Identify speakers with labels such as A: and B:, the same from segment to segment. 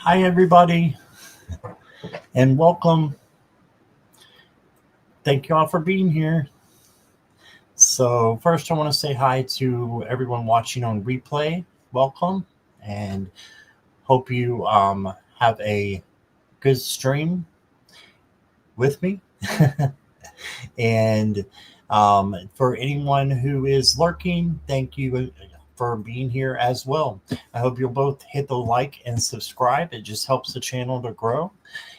A: Hi, everybody, and welcome. Thank you all for being here. So, first, I want to say hi to everyone watching on replay. Welcome, and hope you have a good stream with me. And for anyone who is lurking, thank you for being here as well. I hope you'll both hit the like and subscribe. It just helps the channel to grow.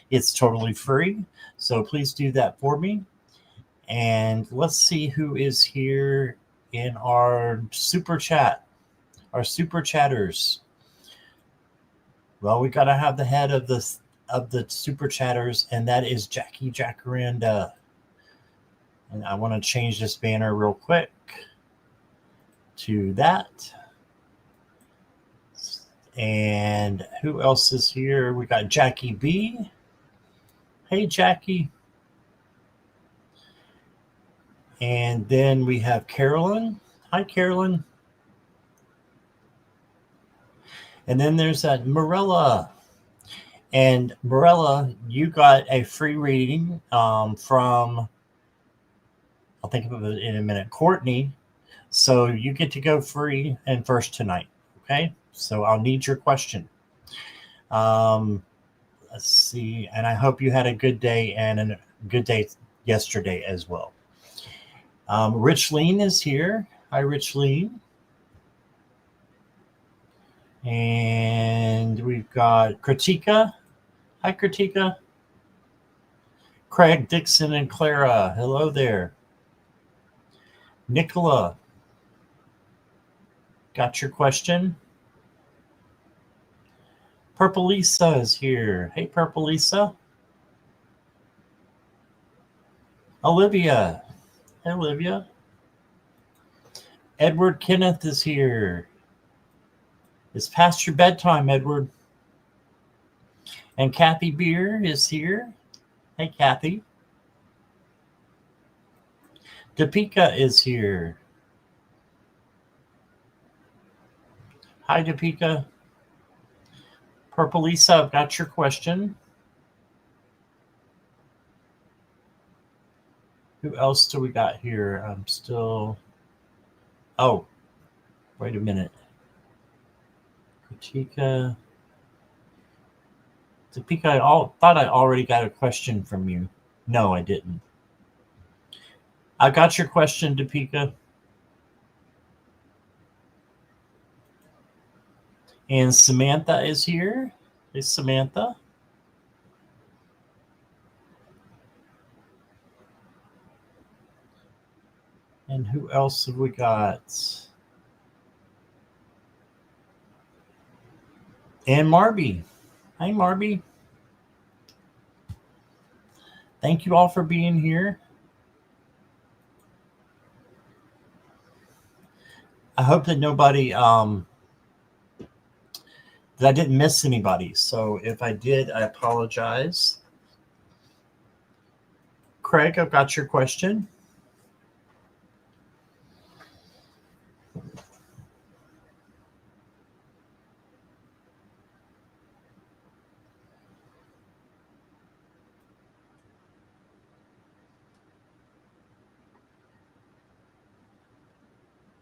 A: It's totally free, so please do that for me. And let's see who is here in our super chat, our super chatters. Well, we got to have the head of the super chatters, and that is Jackie Jacaranda. And I want to change this banner real quick to that. And who else is here? We got Jackie B. Hey, Jackie. And then we have Carolyn. Hi, Carolyn. And then there's that Morella. And Morella, you got a free reading from, I'll think of it in a minute, Courtney. So you get to go free and first tonight. Okay. So I'll need your question. Let's see. And I hope you had a good day and a good day yesterday as well. Rich Lean is here. Hi, Rich Lean. And we've got Kritika. Hi, Kritika. Craig, Dixon, and Clara. Hello there. Nicola. Got your question? Purple Lisa is here. Hey, Purple Lisa. Olivia. Hey, Olivia. Edward Kenneth is here. It's past your bedtime, Edward. And Kathy Beer is here. Hey, Kathy. Deepika is here. Hi, Deepika. Purple Lisa, I've got your question. Who else do we got here? I'm still... Oh, wait a minute. Deepika, I thought I already got a question from you. No, I didn't. I got your question, Deepika. And Samantha is here. Hey, Samantha. And who else have we got? And Marby. Hi, Marby. Thank you all for being here. I hope that nobody, that I didn't miss anybody. So if I did, I apologize. Craig, I've got your question.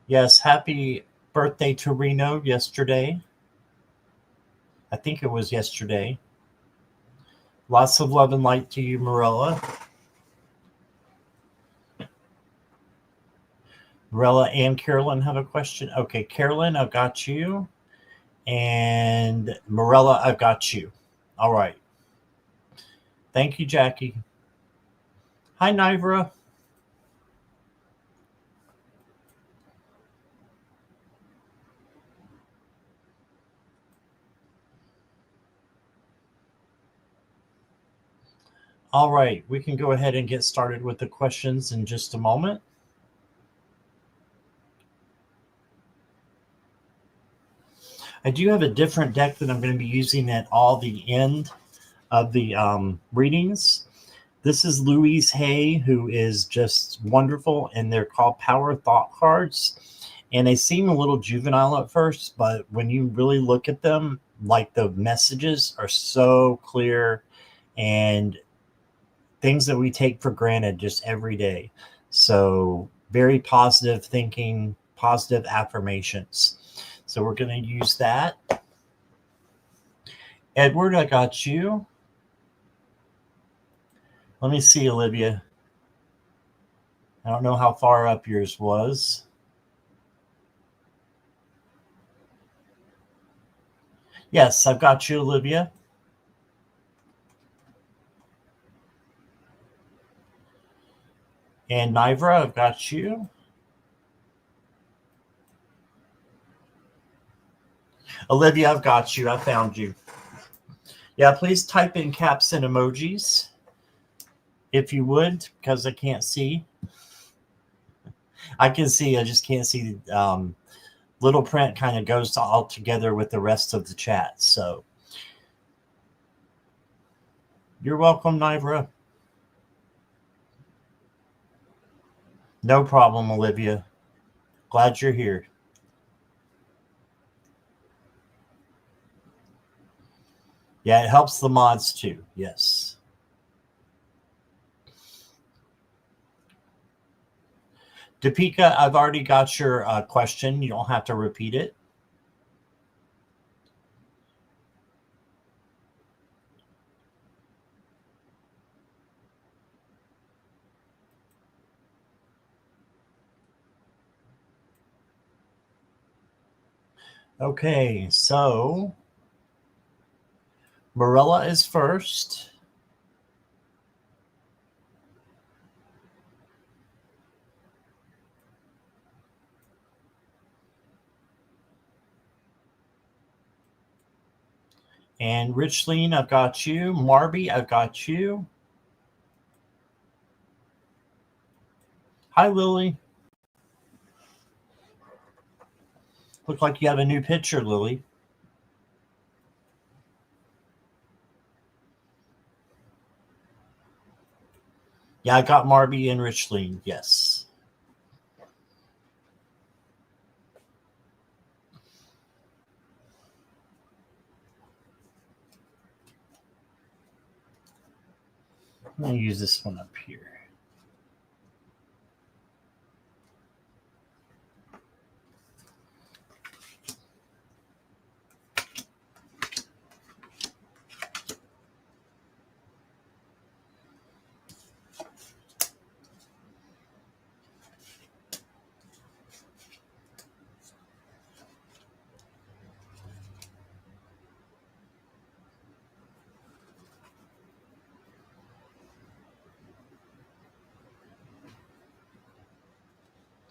A: Yes, happy birthday to Reno yesterday. I think it was yesterday. Lots of love and light to you, Morella. Morella and Carolyn have a question. Okay, Carolyn, I've got you. And Morella, I've got you. All right. Thank you, Jackie. Hi, Nivra. All right, we can go ahead and get started with the questions in just a moment. I do have a different deck that I'm going to be using at all the end of the readings. This is Louise Hay, who is just wonderful, and they're called Power Thought cards. And they seem a little juvenile at first, but when you really look at them, like the messages are so clear and things that we take for granted just every day. So very positive thinking, positive affirmations. So we're going to use that. Edward, I got you. Let me see, Olivia. I don't know how far up yours was. Yes, I've got you, Olivia. And Nivra, I've got you. Olivia, I've got you. I found you. Yeah, please type in caps and emojis if you would, because I can't see. I can see, I just can't see. Little print kind of goes all together with the rest of the chat. So you're welcome, Nivra. No problem, Olivia. Glad you're here. Yeah, it helps the mods too. Yes. Deepika, I've already got your question. You don't have to repeat it. Okay, so Marilla is first. And Richleen, I've got you. Marby, I've got you. Hi, Lily. Look like you have a new picture, Lily. Yeah, I got Marby and Richleen. Yes. I'm going to use this one up here.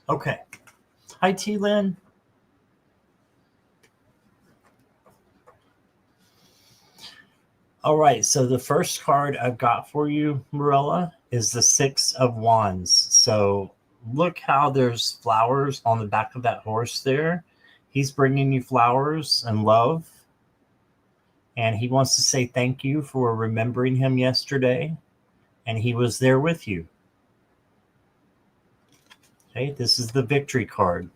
A: Okay. Hi, T-Lynn. All right, so the first card I've got for you, Marilla, is the Six of Wands. So look how there's flowers on the back of that horse there. He's bringing you flowers and love. And he wants to say thank you for remembering him yesterday. And he was there with you. Okay, this is the victory card.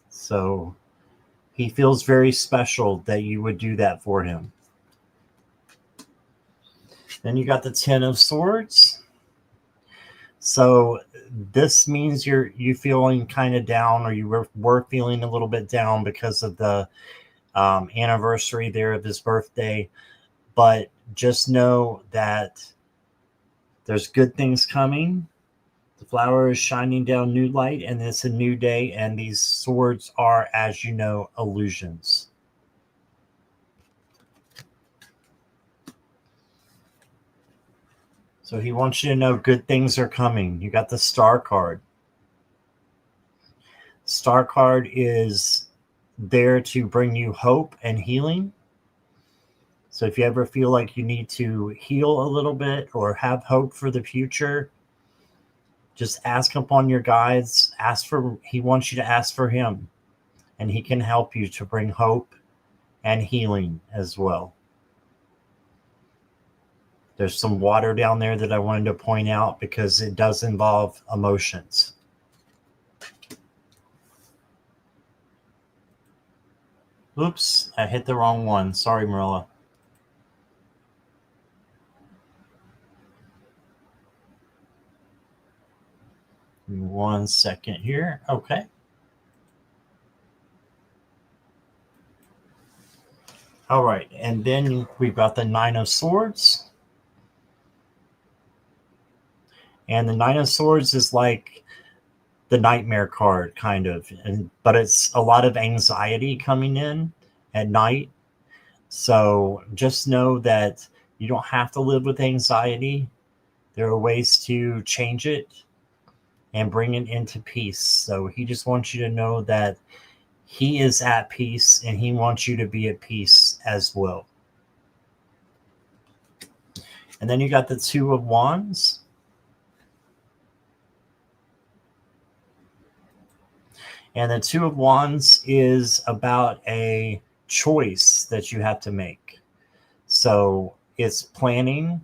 A: So he feels very special that you would do that for him. Then you got the Ten of Swords. So this means you feeling kind of down, or you were feeling a little bit down because of the anniversary there of his birthday. But just know that there's good things coming. The flower is shining down new light, and it's a new day. And these swords are, as you know, illusions. So he wants you to know good things are coming. You got the Star card. Star card is there to bring you hope and healing. So if you ever feel like you need to heal a little bit or have hope for the future, just ask upon your guides. He wants you to ask for him, and he can help you to bring hope and healing as well. There's some water down there that I wanted to point out because it does involve emotions. Oops, I hit the wrong one. Sorry, Marilla. Give me 1 second here. Okay. All right, and then we've got the Nine of Swords. And the Nine of Swords is like the nightmare card, kind of. But it's a lot of anxiety coming in at night. So just know that you don't have to live with anxiety. There are ways to change it and bring it into peace. So he just wants you to know that he is at peace and he wants you to be at peace as well. And then you got the Two of Wands. And the Two of Wands is about a choice that you have to make. So it's planning.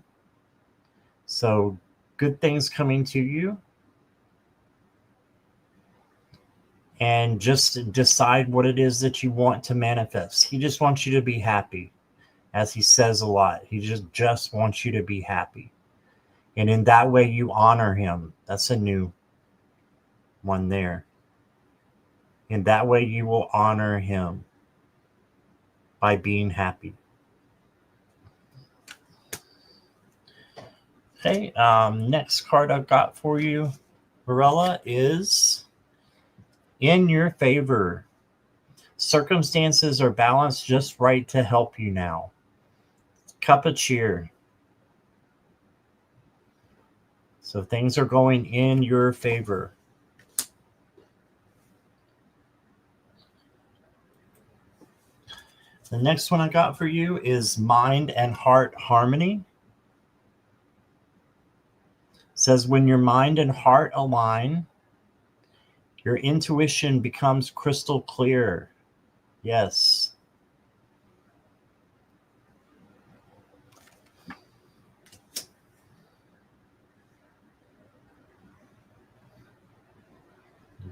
A: So good things coming to you. And just decide what it is that you want to manifest. He just wants you to be happy, as he says a lot. He just wants you to be happy. And in that way, you honor him. That's a new one there. In that way, you will honor him by being happy. Okay, next card I've got for you, Varela, is in your favor. Circumstances are balanced just right to help you now. Cup of cheer. So things are going in your favor. The next one I got for you is mind and heart harmony. It says when your mind and heart align, your intuition becomes crystal clear. Yes.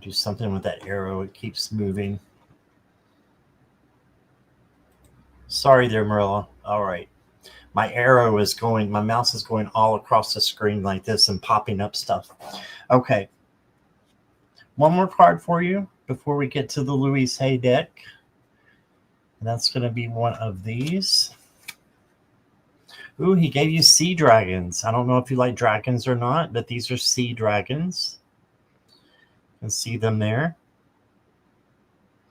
A: Do something with that arrow. It keeps moving. Sorry there, Marilla. All right. My arrow is going, my mouse is going all across the screen like this and popping up stuff. Okay. One more card for you before we get to the Louise Hay deck. And that's going to be one of these. Ooh, he gave you sea dragons. I don't know if you like dragons or not, but these are sea dragons. You can see them there.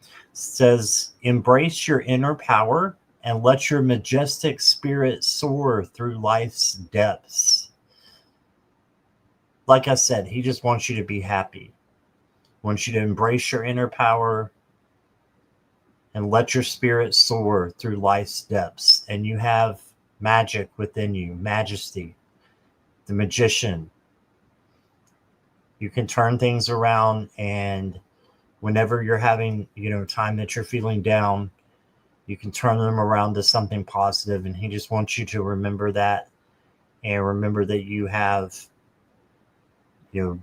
A: It says, embrace your inner power and let your majestic spirit soar through life's depths. Like I said, he just wants you to be happy. He wants you to embrace your inner power and let your spirit soar through life's depths. And you have magic within you, majesty, the magician. You can turn things around, and whenever you're having, time that you're feeling down, you can turn them around to something positive. And he just wants you to remember that, and remember that you have,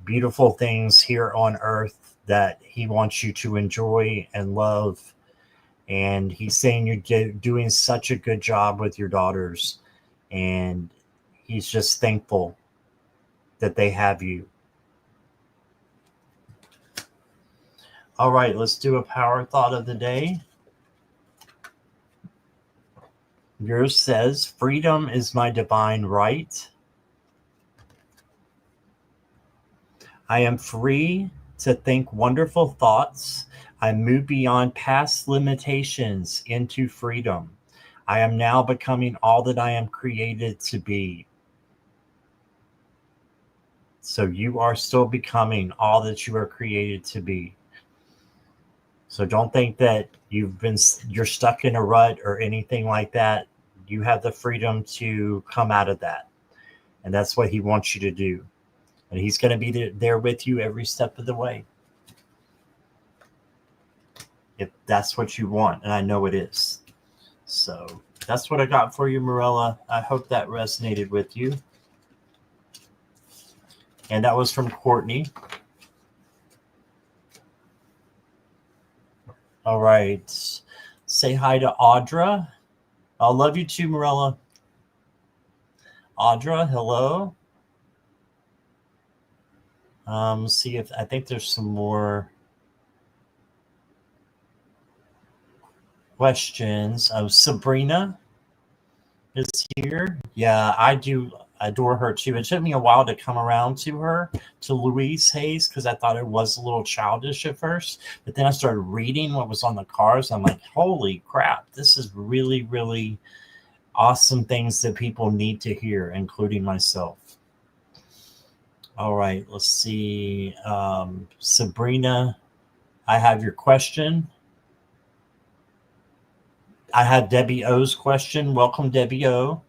A: beautiful things here on earth that he wants you to enjoy and love. And he's saying you're doing such a good job with your daughters, and he's just thankful that they have you. All right, let's do a power thought of the day. Yours says, freedom is my divine right. I am free to think wonderful thoughts. I move beyond past limitations into freedom. I am now becoming all that I am created to be. So you are still becoming all that you are created to be. So don't think that you're stuck in a rut or anything like that. You have the freedom to come out of that. And that's what he wants you to do. And he's going to be there with you every step of the way. If that's what you want, and I know it is. So that's what I got for you, Marella. I hope that resonated with you. And that was from Courtney. All right. Say hi to Audra. I love you too, Morella. Audra, hello. See if I think there's some more questions. Sabrina is here. Yeah, I do adore her too. It took me a while to come around to her, to Louise Hayes, because I thought it was a little childish at first. But then I started reading what was on the cards. I'm like, holy crap, this is really, really awesome things that people need to hear, including myself. All right, let's see. Sabrina, I have your question. I had Debbie O's question. Welcome, Debbie O.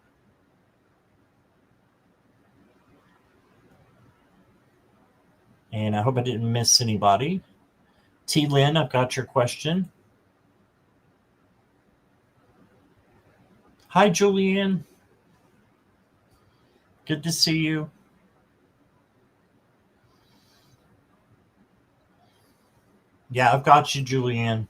A: And I hope I didn't miss anybody. T. Lynn, I've got your question. Hi, Julianne. Good to see you. Yeah, I've got you, Julianne.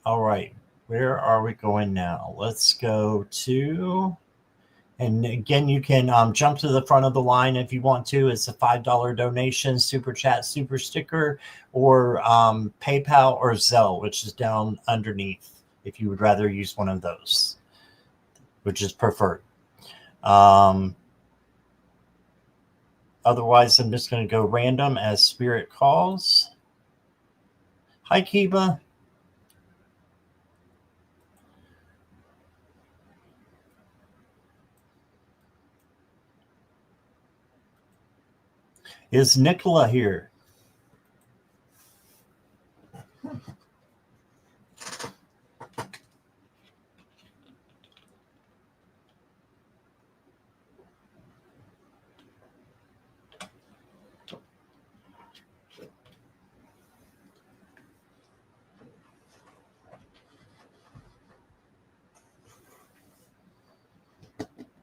A: All right. Where are we going now? Let's go to, and again, you can jump to the front of the line if you want to. It's a $5 donation, super chat, super sticker, or PayPal or Zelle, which is down underneath if you would rather use one of those, which is preferred. Otherwise, I'm just going to go random as Spirit calls. Hi, Kiba. Is Nicola here?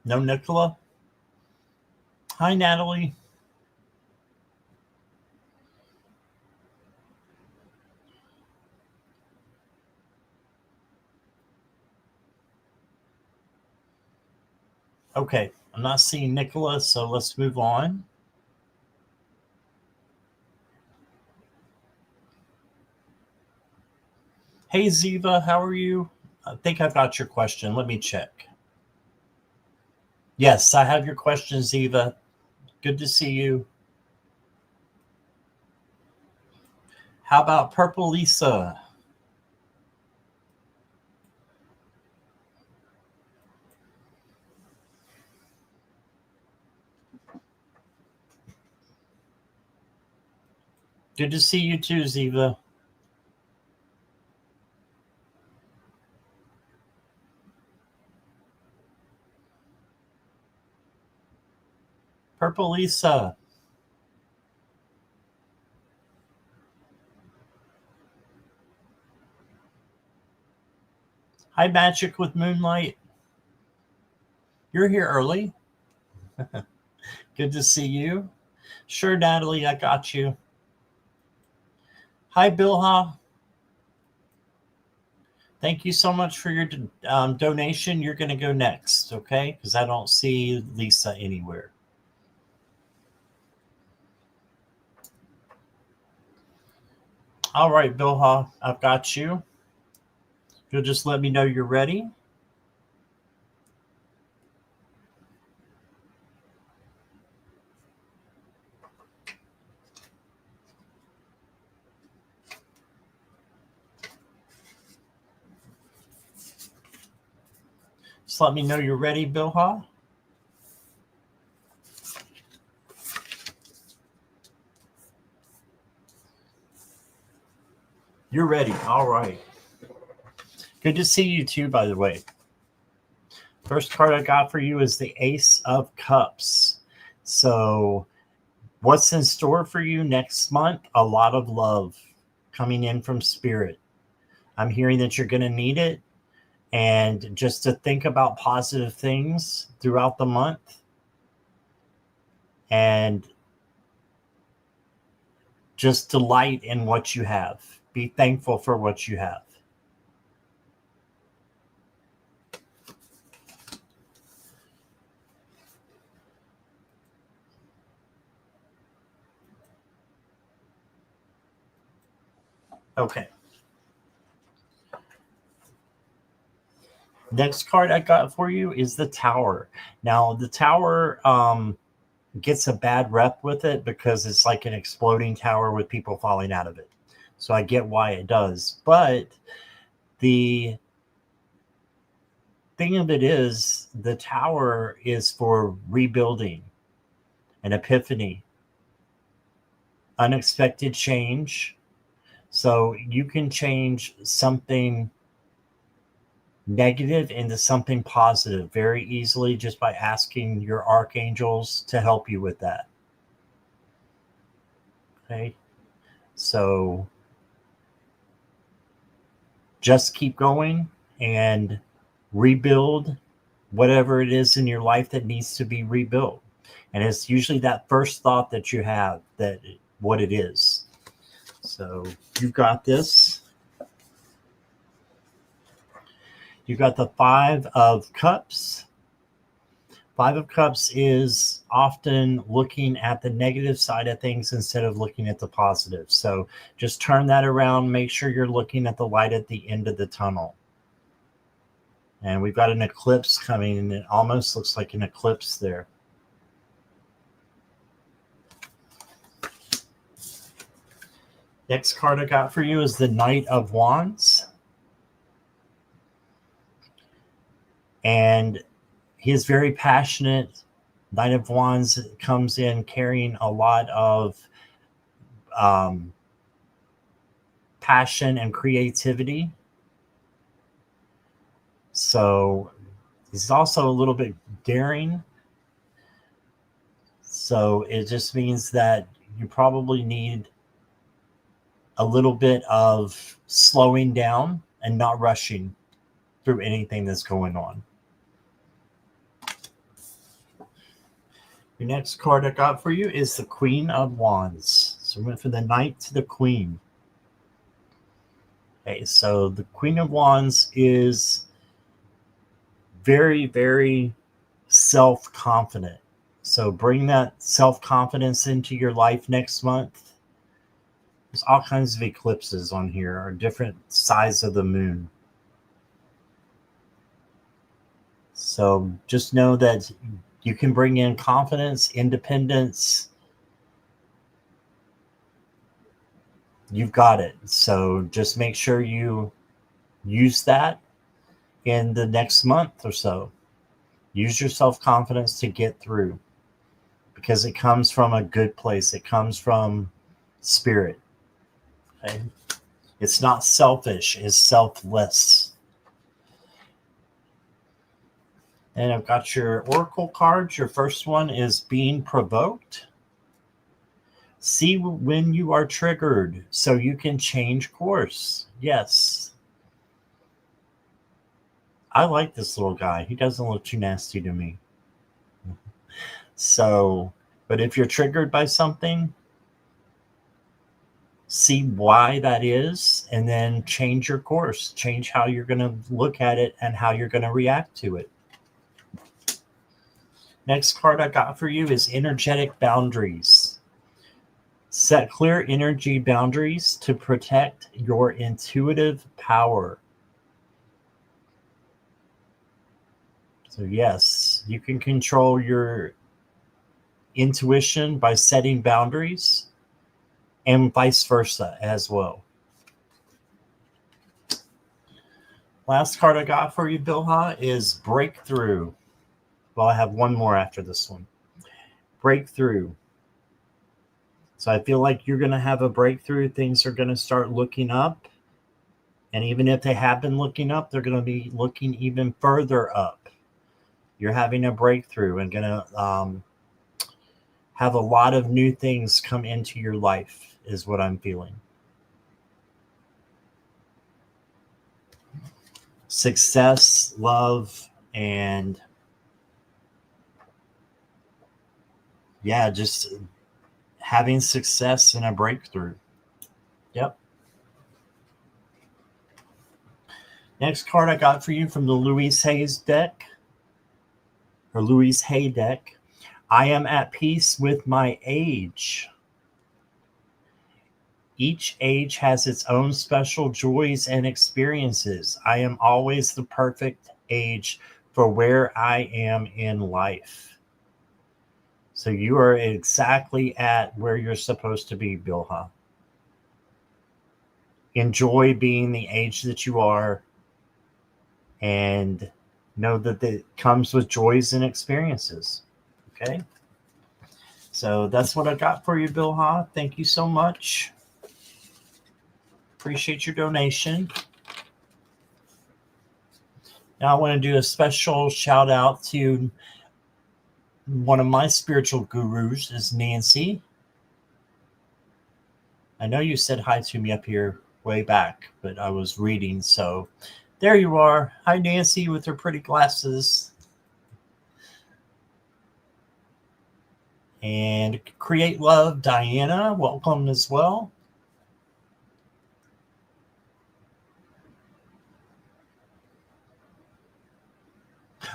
A: No, Nicola? Hi, Natalie. Okay, I'm not seeing Nicola, so let's move on. Hey, Ziva, how are you? I think I've got your question. Let me check. Yes, I have your question, Ziva. Good to see you. How about Purple Lisa? Good to see you too, Ziva. Purple Lisa. Hi, Magic with Moonlight. You're here early. Good to see you. Sure, Natalie, I got you. Hi, Bilha. Thank you so much for your donation. You're going to go next, okay? Because I don't see Lisa anywhere. All right, Bilha, I've got you. You'll just let me know you're ready. Just let me know you're ready, Bilha. You're ready. All right. Good to see you too, by the way. First card I got for you is the Ace of Cups. So what's in store for you next month? A lot of love coming in from Spirit. I'm hearing that you're going to need it. And just to think about positive things throughout the month. And just delight in what you have. Be thankful for what you have. Okay. Next card I got for you is the Tower. Now, the Tower gets a bad rep with it because it's like an exploding tower with people falling out of it. So I get why it does. But the thing of it is, the Tower is for rebuilding, an epiphany, unexpected change. So you can change something negative into something positive very easily just by asking your archangels to help you with that. Okay. So just keep going and rebuild whatever it is in your life that needs to be rebuilt. And it's usually that first thought that you have that what it is. So you've got this. You've got the Five of Cups. Five of Cups is often looking at the negative side of things instead of looking at the positive. So just turn that around. Make sure you're looking at the light at the end of the tunnel. And we've got an eclipse coming, and it almost looks like an eclipse there. Next card I got for you is the Knight of Wands. And he is very passionate. Knight of Wands comes in carrying a lot of passion and creativity. So he's also a little bit daring. So it just means that you probably need a little bit of slowing down and not rushing through anything that's going on. Your next card I got for you is the Queen of Wands. So we went from the Knight to the Queen. Okay, so the Queen of Wands is very, very self-confident. So bring that self-confidence into your life next month. There's all kinds of eclipses on here, or different sides of the moon. So just know that you can bring in confidence, independence. You've got it. So just make sure you use that in the next month or so. Use your self-confidence to get through, because it comes from a good place. It comes from spirit. Okay? It's not selfish, it's selfless. And I've got your oracle cards. Your first one is Being Provoked. See when you are triggered so you can change course. Yes. I like this little guy. He doesn't look too nasty to me. So, but if you're triggered by something, see why that is, and then change your course. Change how you're going to look at it and how you're going to react to it. Next card I got for you is Energetic Boundaries. Set clear energy boundaries to protect your intuitive power. So yes, you can control your intuition by setting boundaries, and vice versa as well. Last card I got for you, Bilha, is Breakthrough. Well, I have one more after this one. Breakthrough. So I feel like you're going to have a breakthrough. Things are going to start looking up. And even if they have been looking up, they're going to be looking even further up. You're having a breakthrough and going to have a lot of new things come into your life, is what I'm feeling. Success, love, and yeah, just having success and a breakthrough. Yep. Next card I got for you from the Louise Hayes deck, or Louise Hay deck. I am at peace with my age. Each age has its own special joys and experiences. I am always the perfect age for where I am in life. So you are exactly at where you're supposed to be, Bilha. Enjoy being the age that you are, and know that it comes with joys and experiences. Okay? So that's what I got for you, Bilha. Thank you so much. Appreciate your donation. Now I want to do a special shout out to one of my spiritual gurus, is Nancy. I know you said hi to me up here way back, but I was reading, so there you are. Hi, Nancy, with her pretty glasses. And Create Love, Diana, welcome as well.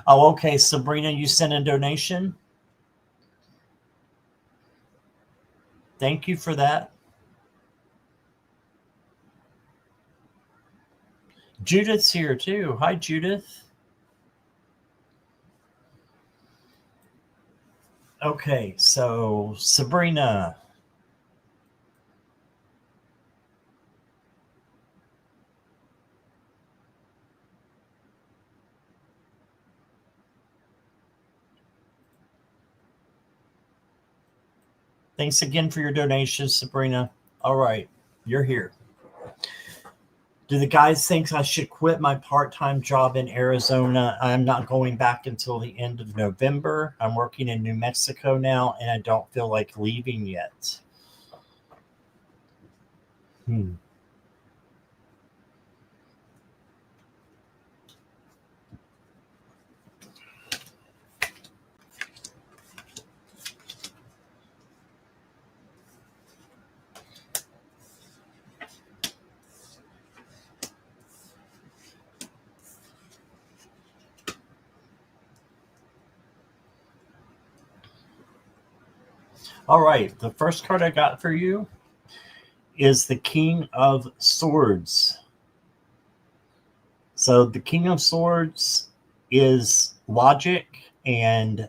A: Oh, okay, Sabrina, you sent a donation. Thank you for that. Judith's here too. Hi, Judith. Okay, so Sabrina. Thanks again for your donation, Sabrina. All right, you're here. Do the guys think I should quit my part-time job in Arizona? I'm not going back until the end of November. I'm working in New Mexico now, and I don't feel like leaving yet. All right, the first card I got for you is the King of Swords. So the King of Swords is logic and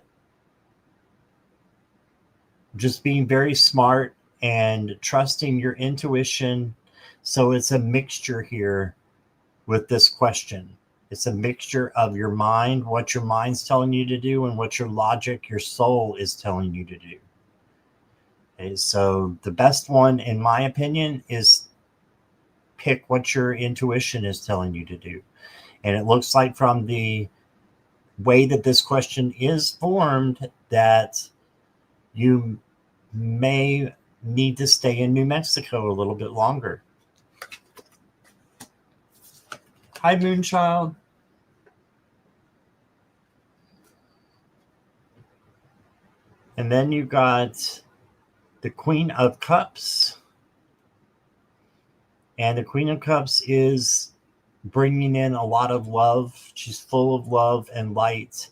A: just being very smart and trusting your intuition. So it's a mixture here with this question. It's a mixture of your mind, what your mind's telling you to do, and what your logic, your soul is telling you to do. Okay, so the best one, in my opinion, is pick what your intuition is telling you to do. And it looks like from the way that this question is formed that you may need to stay in New Mexico a little bit longer. Hi, Moonchild. And then you got the Queen of Cups. And the Queen of Cups is bringing in a lot of love. She's full of love and light,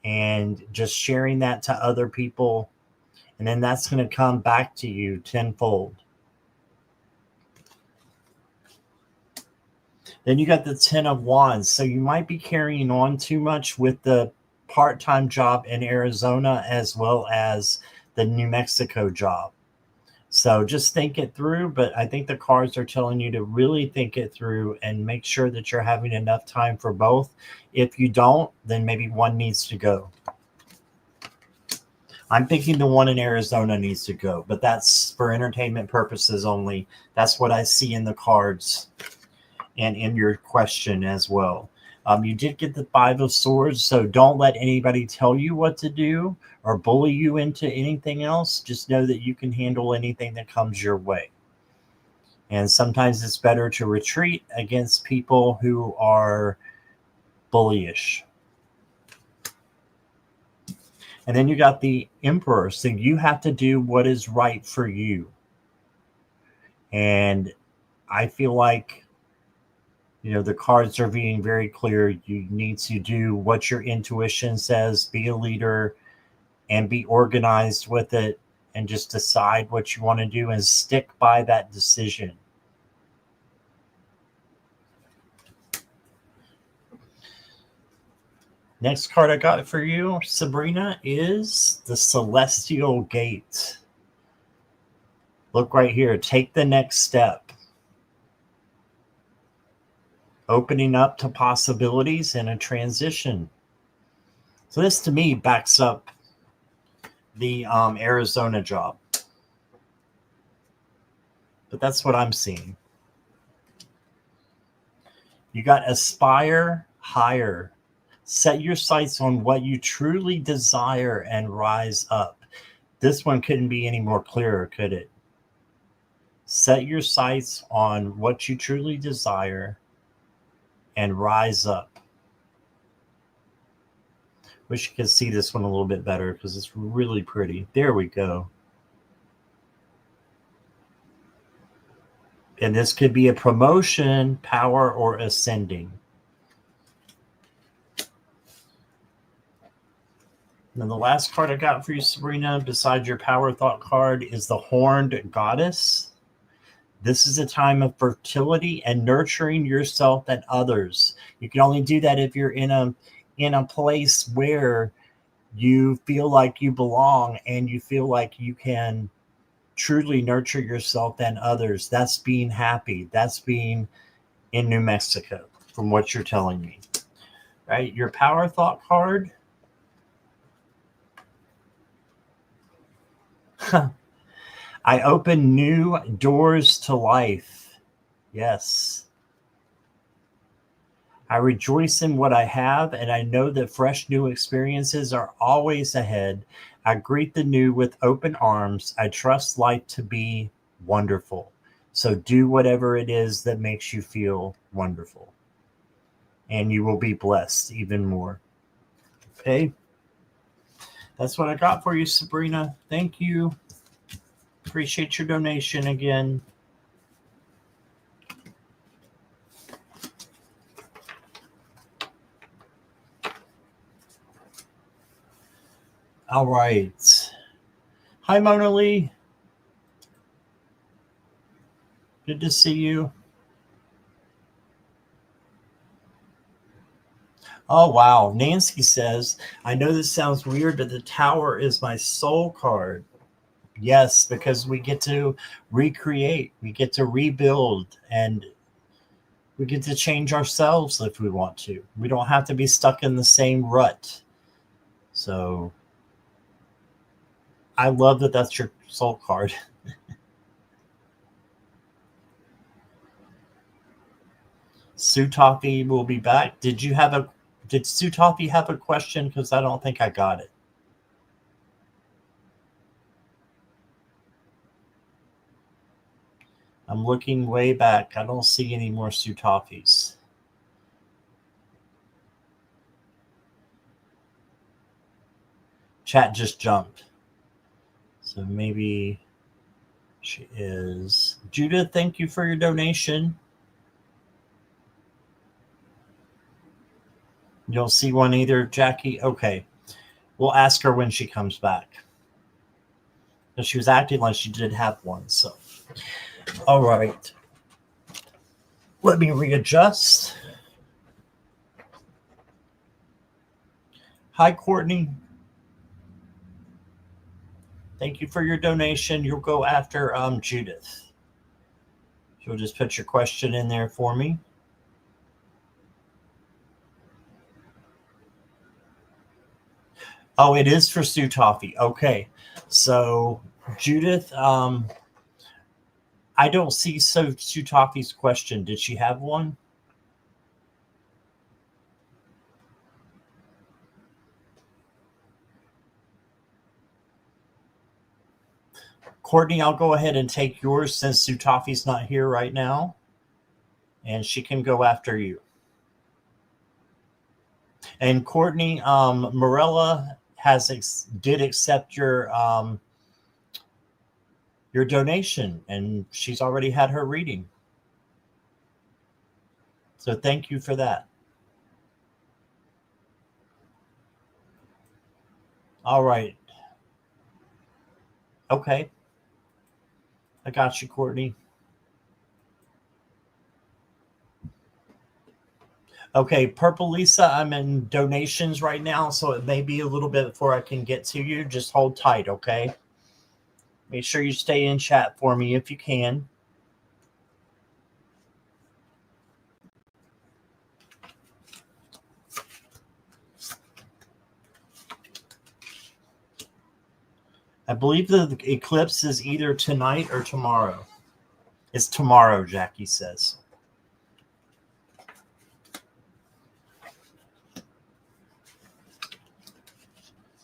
A: and just sharing that to other people. And then that's going to come back to you tenfold. Then you got the Ten of Wands. So you might be carrying on too much with the part-time job in Arizona as well as the New Mexico job. So just think it through, but I think the cards are telling you to really think it through and make sure that you're having enough time for both. If you don't, then maybe one needs to go. I'm thinking the one in Arizona needs to go, but that's for entertainment purposes only. That's what I see in the cards and in your question as well. You did get the Five of Swords, so don't let anybody tell you what to do or bully you into anything else. Just know that you can handle anything that comes your way. And sometimes it's better to retreat against people who are bullyish. And then you got the Emperor. So you have to do what is right for you. And I feel like, the cards are being very clear. You need to do what your intuition says, be a leader, and be organized with it, and just decide what you want to do and stick by that decision. Next card I got for you, Sabrina, is the Celestial Gate. Look right here. Take the next step. Opening up to possibilities and a transition. So this, to me, backs up the Arizona job. But that's what I'm seeing. You got aspire higher. Set your sights on what you truly desire and rise up. This one couldn't be any more clearer, could it? Set your sights on what you truly desire and rise up. Wish you could see this one a little bit better because it's really pretty. There we go. And this could be a promotion, power, or ascending. And the last card I got for you, Sabrina, besides your power thought card, is the Horned Goddess. This is a time of fertility and nurturing yourself and others. You can only do that if you're in a place where you feel like you belong and you feel like you can truly nurture yourself and others. That's being happy. That's being in New Mexico, from what you're telling me. Right? Your power thought card. I open new doors to life. Yes. I rejoice in what I have, and I know that fresh new experiences are always ahead. I greet the new with open arms. I trust life to be wonderful. So do whatever it is that makes you feel wonderful, and you will be blessed even more. Okay. That's what I got for you, Sabrina. Thank you. Appreciate your donation again. All right. Hi, Mona Lee. Good to see you. Oh, wow. Nancy says, I know this sounds weird, but the Tower is my soul card. Yes, because we get to recreate, we get to rebuild, and we get to change ourselves if we want to. We don't have to be stuck in the same rut. So I love that that's your soul card. Sue Toffee will be back. Did Sue Toffee have a question? Because I don't think I got it. I'm looking way back. I don't see any more Sue Toffies. Chat just jumped. So maybe she is. Judith, thank you for your donation. You don't see one either, Jackie? Okay. We'll ask her when she comes back. Because she was acting like she did have one. So, all right. Let me readjust. Hi, Courtney. Thank you for your donation. You'll go after Judith. You'll just put your question in there for me. Oh, it is for Sue Toffee. Okay. So, Judith, I don't see Sue Toffee's question. Did she have one? Courtney, I'll go ahead and take yours since Sue Toffee's not here right now. And she can go after you. And Courtney, Morella did accept your donation, and she's already had her reading. So thank you for that. All right. Okay. I got you, Courtney. Okay, Purple Lisa, I'm in donations right now, so it may be a little bit before I can get to you. Just hold tight, okay? Make sure you stay in chat for me if you can. I believe the eclipse is either tonight or tomorrow. It's tomorrow, Jackie says.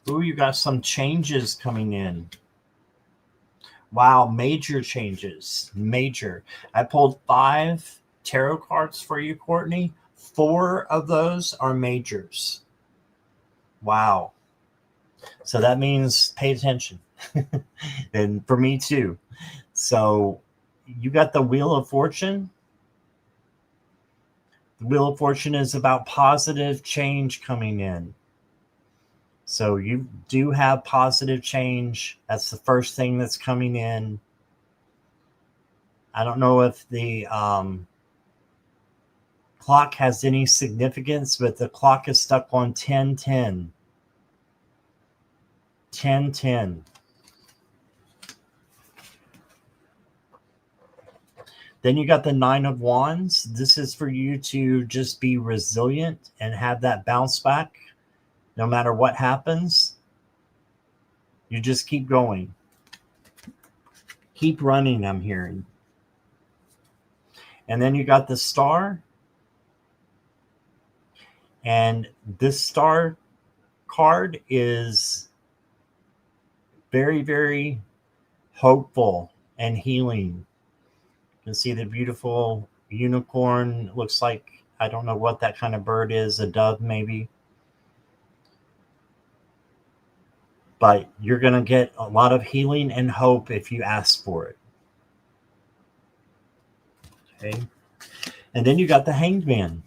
A: Ooh, you got some changes coming in. Wow, major changes. Major. I pulled 5 tarot cards for you, Courtney. 4 of those are majors. Wow. So that means pay attention. And for me too. So you got the Wheel of Fortune. The Wheel of Fortune is about positive change coming in. So you do have positive change. That's the first thing that's coming in. I don't know if the clock has any significance, but the clock is stuck on 10:10. 10:10. Then you got the 9 of Wands. This is for you to just be resilient and have that bounce back no matter what happens. You just keep going. Keep running, I'm hearing. And then you got the Star. And this Star card is very, very hopeful and healing. You can see the beautiful unicorn. Looks like, I don't know what that kind of bird is, a dove maybe. But you're going to get a lot of healing and hope if you ask for it. Okay. And then you got the Hanged Man.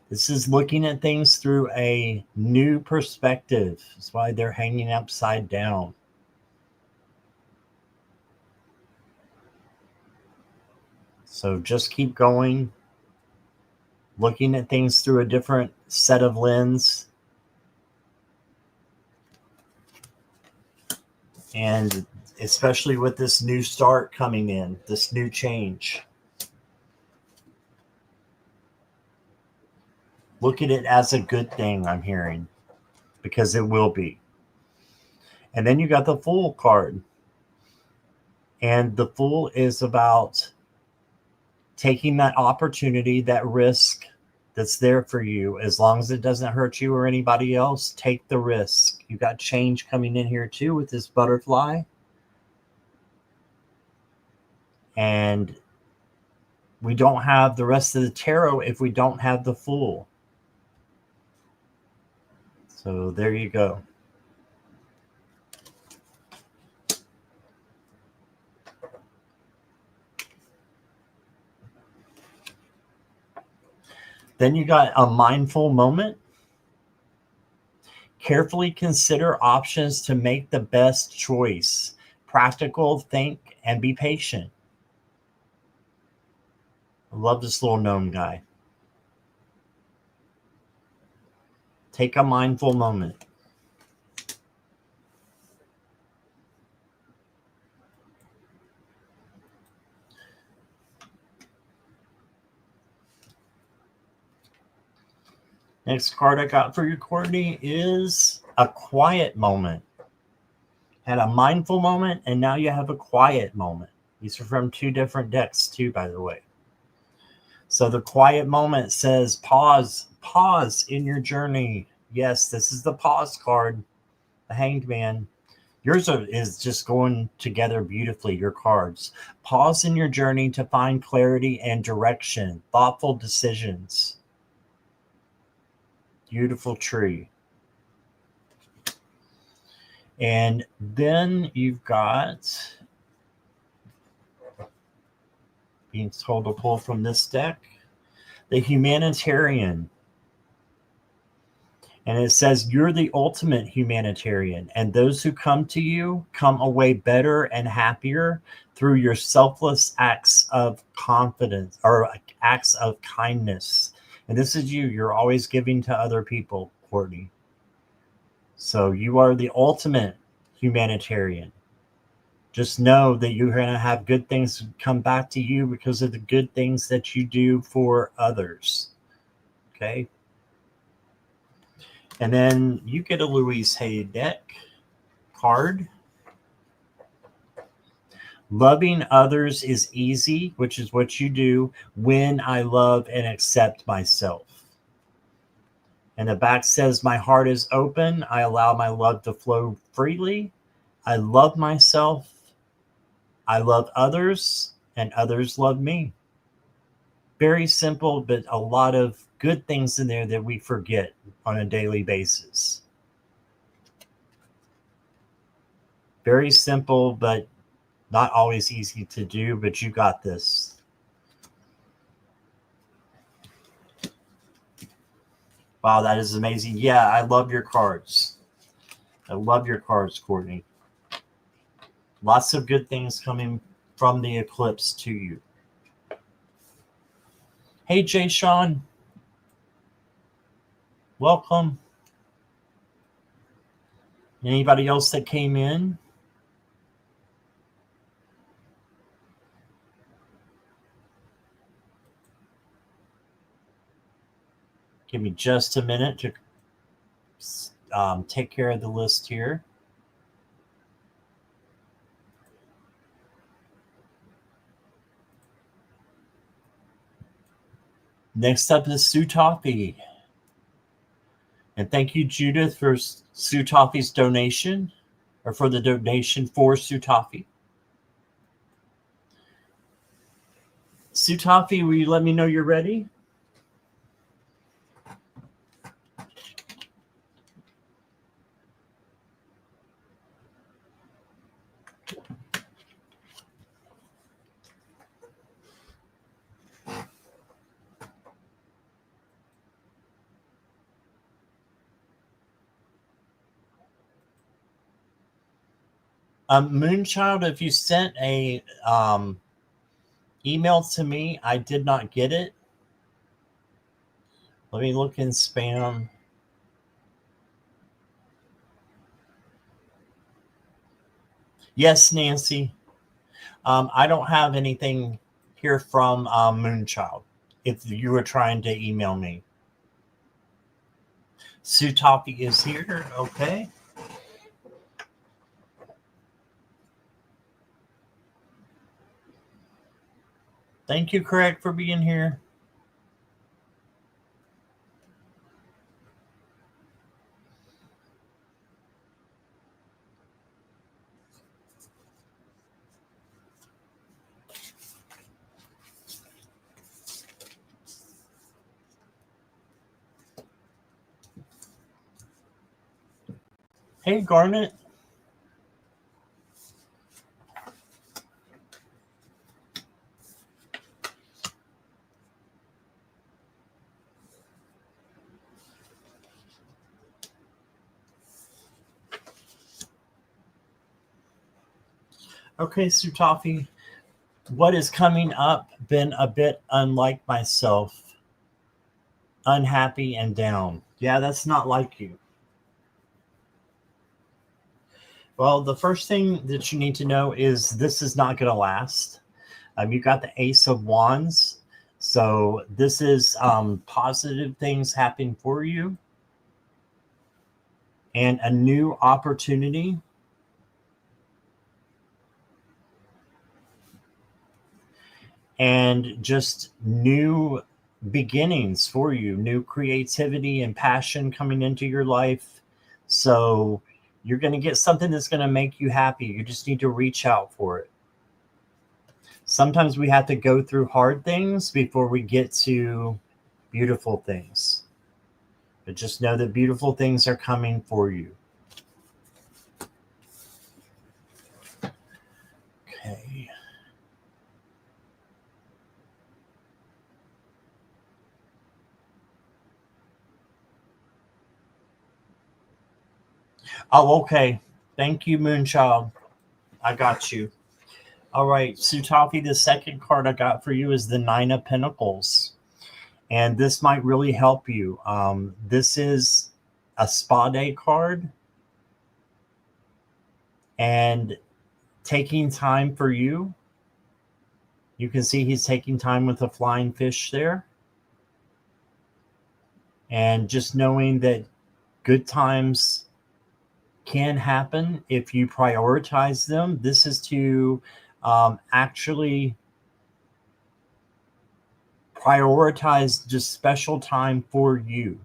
A: This is looking at things through a new perspective. That's why they're hanging upside down. So just keep going, looking at things through a different set of lens. And especially with this new start coming in, this new change. Look at it as a good thing, I'm hearing, because it will be. And then you got the Fool card. And the Fool is about taking that opportunity, that risk that's there for you. As long as it doesn't hurt you or anybody else, take the risk. You got change coming in here too with this butterfly. And we don't have the rest of the tarot if we don't have the Fool. So there you go. Then you got a mindful moment. Carefully consider options to make the best choice. Practical, think, and be patient. I love this little gnome guy. Take a mindful moment. Next card I got for you, Courtney, is a quiet moment. Had a mindful moment, and now you have a quiet moment. These are from 2 different decks, too, by the way. So the quiet moment says pause. Pause in your journey. Yes, this is the pause card, the Hanged Man. Yours is just going together beautifully, your cards. Pause in your journey to find clarity and direction. Thoughtful decisions. Beautiful tree. And then you've got, being told to pull from this deck, the Humanitarian. And it says, you're the ultimate humanitarian, and those who come to you come away better and happier through your selfless acts of confidence or acts of kindness. And this is you. You're always giving to other people, Courtney. So you are the ultimate humanitarian. Just know that you're going to have good things come back to you because of the good things that you do for others. Okay? And then you get a Louise Hay deck card. Loving others is easy, which is what you do when I love and accept myself. And the back says, my heart is open. I allow my love to flow freely. I love myself. I love others, and others love me. Very simple, but a lot of good things in there that we forget on a daily basis. Very simple, but not always easy to do, but you got this. Wow, that is amazing. Yeah, I love your cards. I love your cards, Courtney. Lots of good things coming from the eclipse to you. Hey, Jay Sean. Welcome. Anybody else that came in? Give me just a minute to take care of the list here. Next up is Sue Toffee. And thank you, Judith, for Sue Toffee's donation, or for the donation for Sue Toffee. Sue Toffee, will you let me know you're ready? Moonchild, if you sent a email to me, I did not get it. Let me look in spam. Yes, Nancy. I don't have anything here from Moonchild. If you were trying to email me. Sue Toffee is here. Okay. Thank you, Craig, for being here. Hey, Garnet. Okay, Sue Toffee. What is coming up been a bit unlike myself, unhappy and down. Yeah, that's not like you. Well, the first thing that you need to know is this is not going to last. You got the Ace of Wands. So this is positive things happening for you and a new opportunity. And just new beginnings for you, new creativity and passion coming into your life. So you're going to get something that's going to make you happy. You just need to reach out for it. Sometimes we have to go through hard things before we get to beautiful things. But just know that beautiful things are coming for you. Oh, okay. Thank you, Moonchild. I got you. All right, Sutafi, the second card I got for you is the Nine of Pentacles. And this might really help you. This is a spa day card. And taking time for you. You can see he's taking time with a flying fish there. And just knowing that good times can happen if you prioritize them. This is to actually prioritize just special time for you.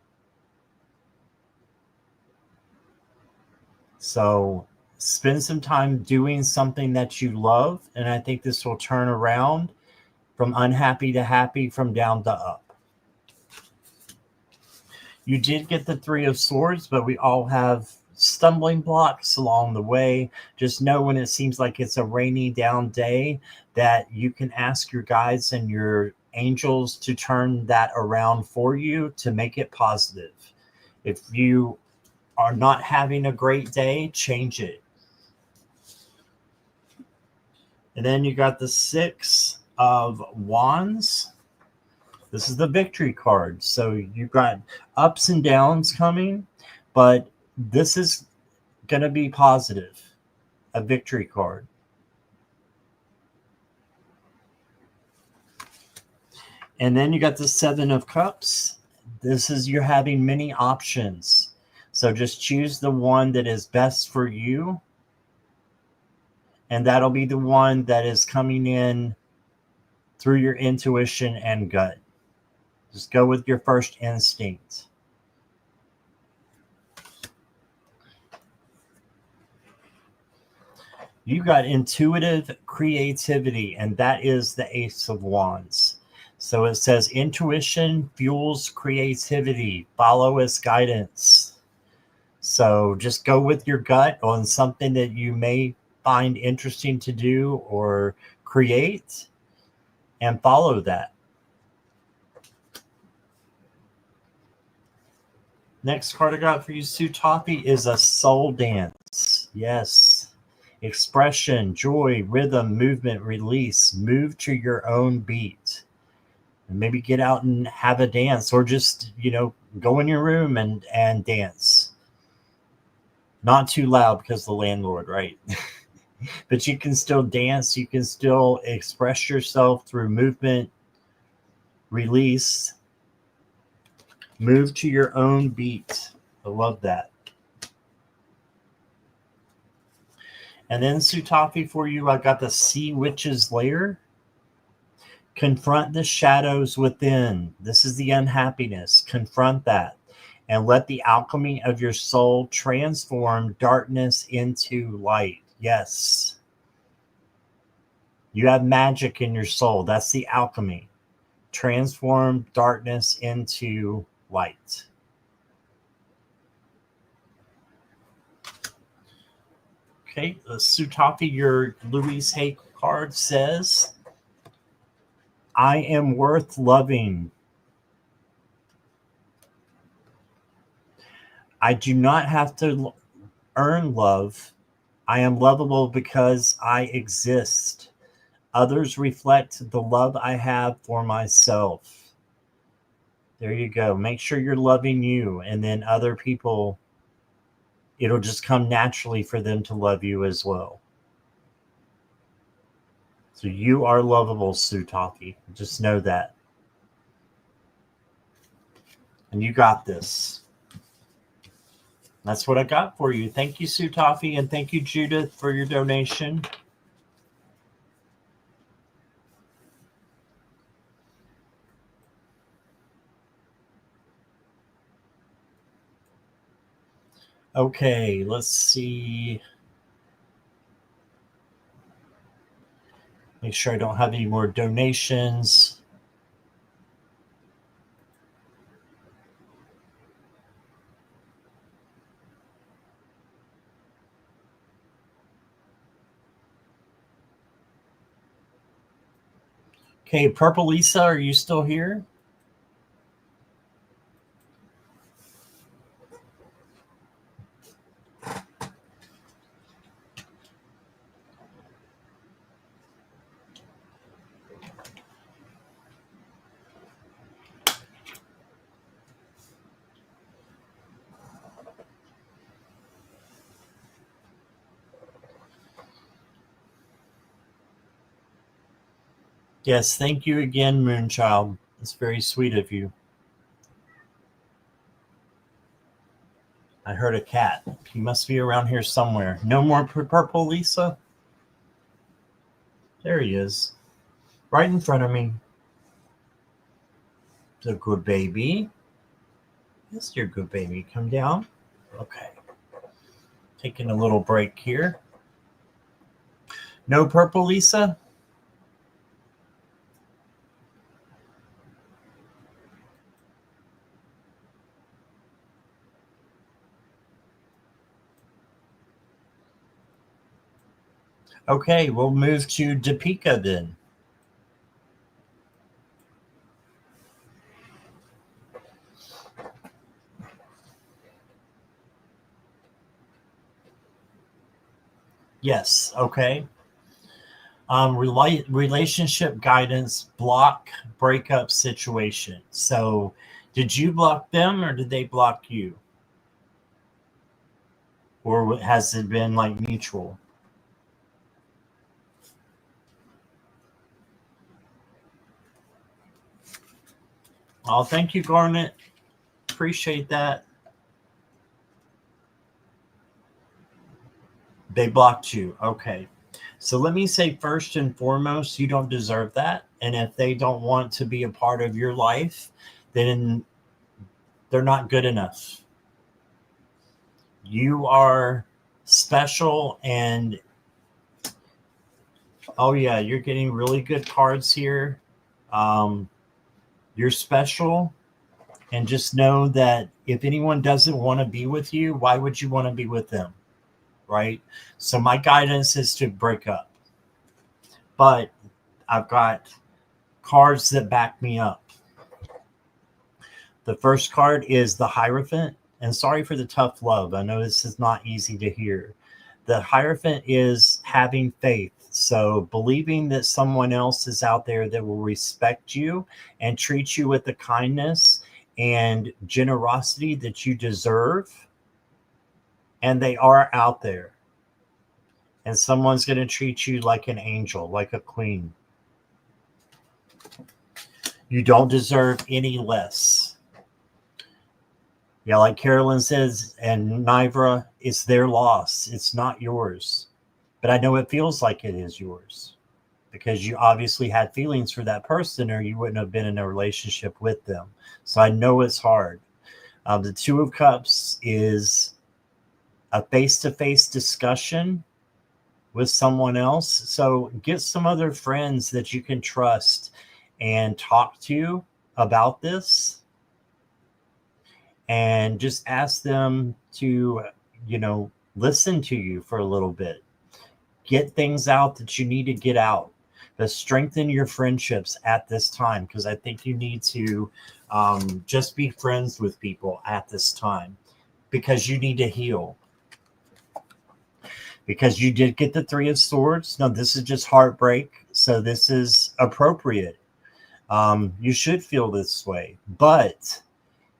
A: So spend some time doing something that you love, and I think this will turn around from unhappy to happy, from down to up. You did get the Three of Swords, but we all have stumbling blocks along the way. Just know when it seems like it's a rainy down day that you can ask your guides and your angels to turn that around for you to make it positive. If you are not having a great day, change it. And then you got the Six of Wands. This is the victory card. So you've got ups and downs coming, but this is going to be positive, a victory card. And then you got the Seven of Cups. This is you're having many options. So just choose the one that is best for you. And that'll be the one that is coming in through your intuition and gut. Just go with your first instinct. You got intuitive creativity, and that is the Ace of Wands. So it says intuition fuels creativity. Follow its guidance. So just go with your gut on something that you may find interesting to do or create, and follow that. Next card I got for you, Sutafi, is a soul dance. Yes. Expression, joy, rhythm, movement, release. Move to your own beat. And maybe get out and have a dance, or just, go in your room and dance. Not too loud because the landlord, right? But you can still dance. You can still express yourself through movement, release, move to your own beat. I love that. And then, Sutafi, for you, I got the Sea Witch's Lair. Confront the shadows within. This is the unhappiness. Confront that. And let the alchemy of your soul transform darkness into light. Yes. You have magic in your soul. That's the alchemy. Transform darkness into light. Okay, Sutafi, your Louise Hay card says, I am worth loving. I do not have to earn love. I am lovable because I exist. Others reflect the love I have for myself. There you go. Make sure you're loving you, and then other people, it'll just come naturally for them to love you as well. So you are lovable, Sutafi. Just know that. And you got this. That's what I got for you. Thank you, Sutafi, and thank you, Judith, for your donation. Okay, let's see. Make sure I don't have any more donations. Okay, Purple Lisa, are you still here? Yes, thank you again, Moonchild. It's very sweet of you. I heard a cat. He must be around here somewhere. No more purple, Lisa? There he is. Right in front of me. The good baby. Yes, you're a good baby. Come down. Okay. Taking a little break here. No purple, Lisa? Okay, we'll move to Deepika then. Yes, okay. Relationship guidance block breakup situation. So, did you block them or did they block you? Or has it been like mutual? Oh, thank you, Garnet. Appreciate that. They blocked you. Okay. So let me say first and foremost, you don't deserve that. And if they don't want to be a part of your life, then they're not good enough. You are special. And oh, yeah, you're getting really good cards here. Um, you're special. And just know that if anyone doesn't want to be with you, why would you want to be with them? Right? So my guidance is to break up. But I've got cards that back me up. The first card is the Hierophant. And sorry for the tough love. I know this is not easy to hear. The Hierophant is having faith. So believing that someone else is out there that will respect you and treat you with the kindness and generosity that you deserve. And they are out there. And someone's going to treat you like an angel, like a queen. You don't deserve any less. Yeah, like Carolyn says, and Nivra, it's their loss. It's not yours. But I know it feels like it is yours because you obviously had feelings for that person or you wouldn't have been in a relationship with them. So I know it's hard. The Two of Cups is a face-to-face discussion with someone else. So get some other friends that you can trust and talk to about this and just ask them to, listen to you for a little bit. Get things out that you need to get out, but strengthen your friendships at this time because I think you need to just be friends with people at this time because you need to heal. Because you did get the Three of Swords. No, this is just heartbreak. So this is appropriate. You should feel this way. But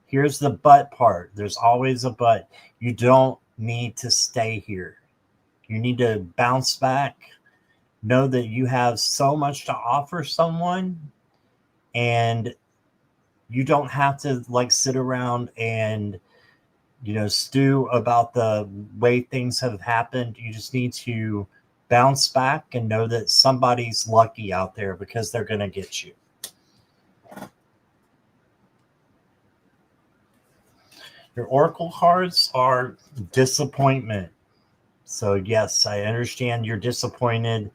A: here's the but part. There's always a but. You don't need to stay here. You need to bounce back. Know that you have so much to offer someone. And you don't have to like sit around and stew about the way things have happened. You just need to bounce back and know that somebody's lucky out there because they're going to get you. Your oracle cards are disappointment. So yes, I understand you're disappointed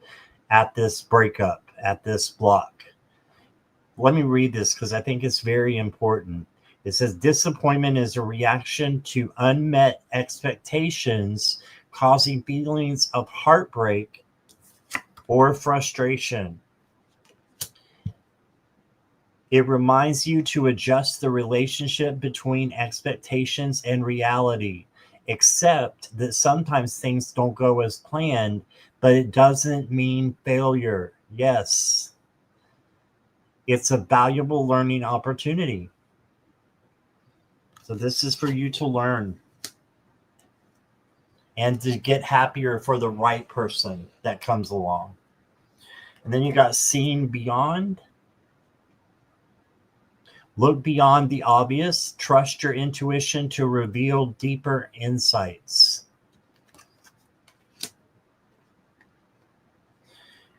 A: at this breakup, at this block. Let me read this because I think it's very important. It says disappointment is a reaction to unmet expectations, causing feelings of heartbreak or frustration. It reminds you to adjust the relationship between expectations and reality, except that sometimes things don't go as planned, but it doesn't mean failure. Yes, it's a valuable learning opportunity. So this is for you to learn and to get happier for the right person that comes along. And then you got seeing beyond. Look beyond the obvious. Trust your intuition to reveal deeper insights.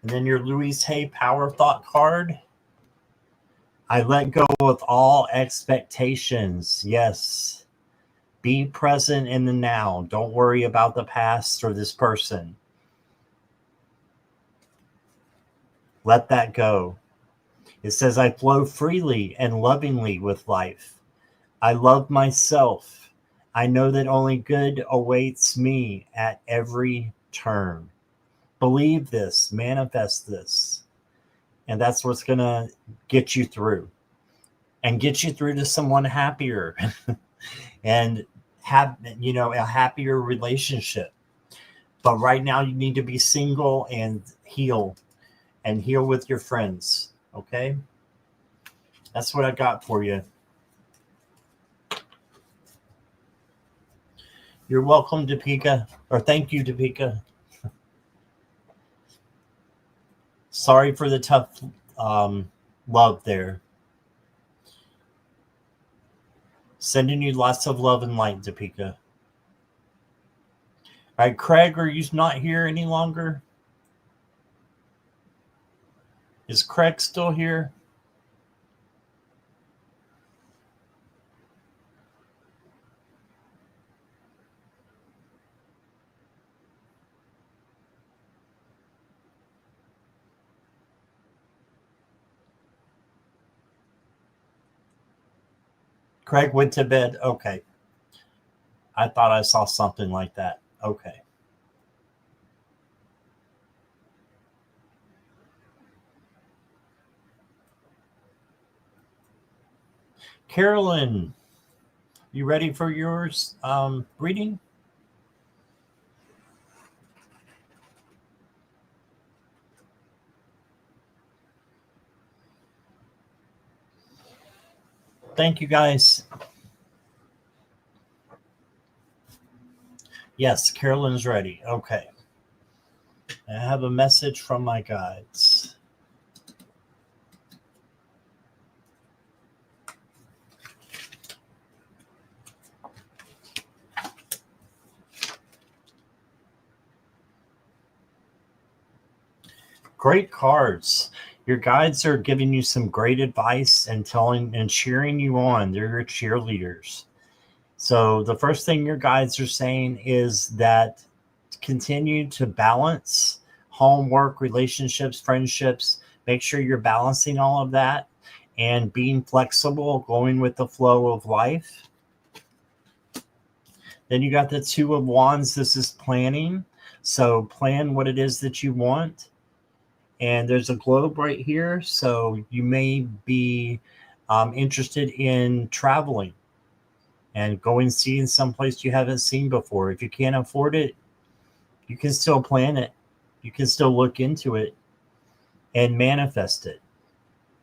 A: And then your Louise Hay Power Thought card. I let go of all expectations. Yes. Be present in the now. Don't worry about the past or this person. Let that go. It says, I flow freely and lovingly with life. I love myself. I know that only good awaits me at every turn. Believe this, manifest this. And that's what's going to get you through. And get you through to someone happier. And have, a happier relationship. But right now you need to be single and heal. And heal with your friends. Okay? That's what I got for you. You're welcome, Deepika. Or thank you, Deepika. Sorry for the tough love there. Sending you lots of love and light, Deepika. All right, Craig, are you not here any longer? Is Craig still here? Craig went to bed. Okay. I thought I saw something like that. Okay. Carolyn, you ready for yours reading? Thank you, guys. Yes, Carolyn's ready. Okay. I have a message from my guides. Great cards. Your guides are giving you some great advice and telling and cheering you on. They're your cheerleaders. So the first thing your guides are saying is that continue to balance homework, relationships, friendships. Make sure you're balancing all of that and being flexible, going with the flow of life. Then you got the Two of Wands. This is planning. So plan what it is that you want. And there's a globe right here. So you may be interested in traveling and going seeing someplace you haven't seen before. If you can't afford it, you can still plan it. You can still look into it and manifest it.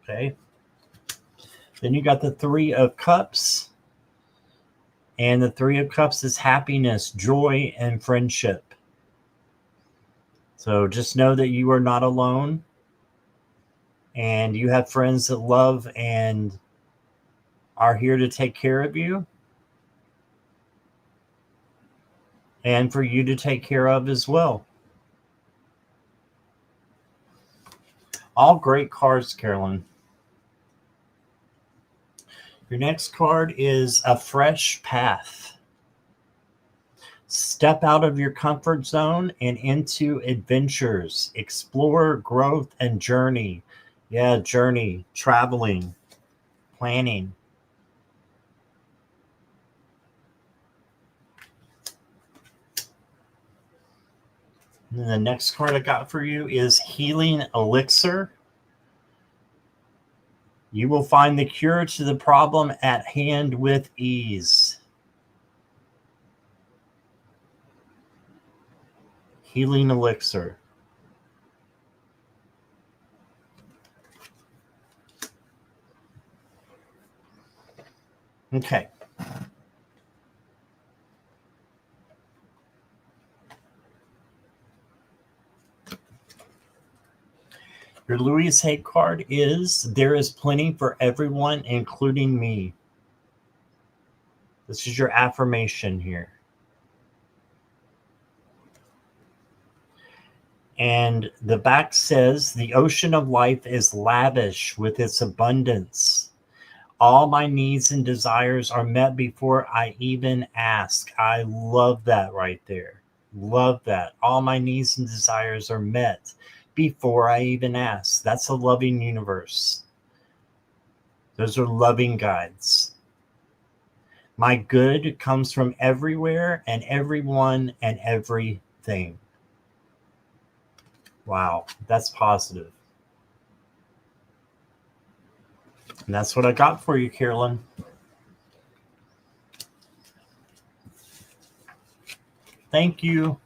A: Okay. Then you got the Three of Cups. And the Three of Cups is happiness, joy, and friendship. So just know that you are not alone. And you have friends that love and are here to take care of you. And for you to take care of as well. All great cards, Carolyn. Your next card is A Fresh Path. Step out of your comfort zone and into adventures. Explore, growth, and journey. Yeah, journey, traveling, planning. And the next card I got for you is Healing Elixir. You will find the cure to the problem at hand with ease. Healing Elixir. Okay. Your Louise Hay card is there is plenty for everyone, including me. This is your affirmation here. And the back says, the ocean of life is lavish with its abundance. All my needs and desires are met before I even ask. I love that right there. Love that. All my needs and desires are met before I even ask. That's a loving universe. Those are loving guides. My good comes from everywhere and everyone and everything. Wow, that's positive. And that's what I got for you, Carolyn. Thank you.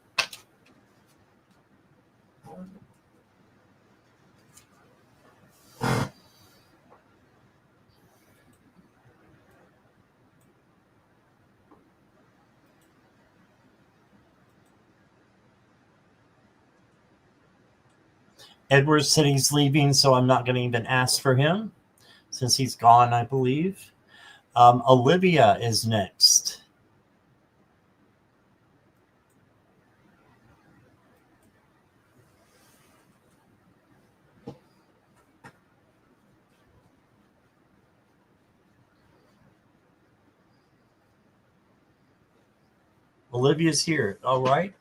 A: Edward said he's leaving, so I'm not going to even ask for him since he's gone, I believe. Olivia is next. Olivia's here. All right.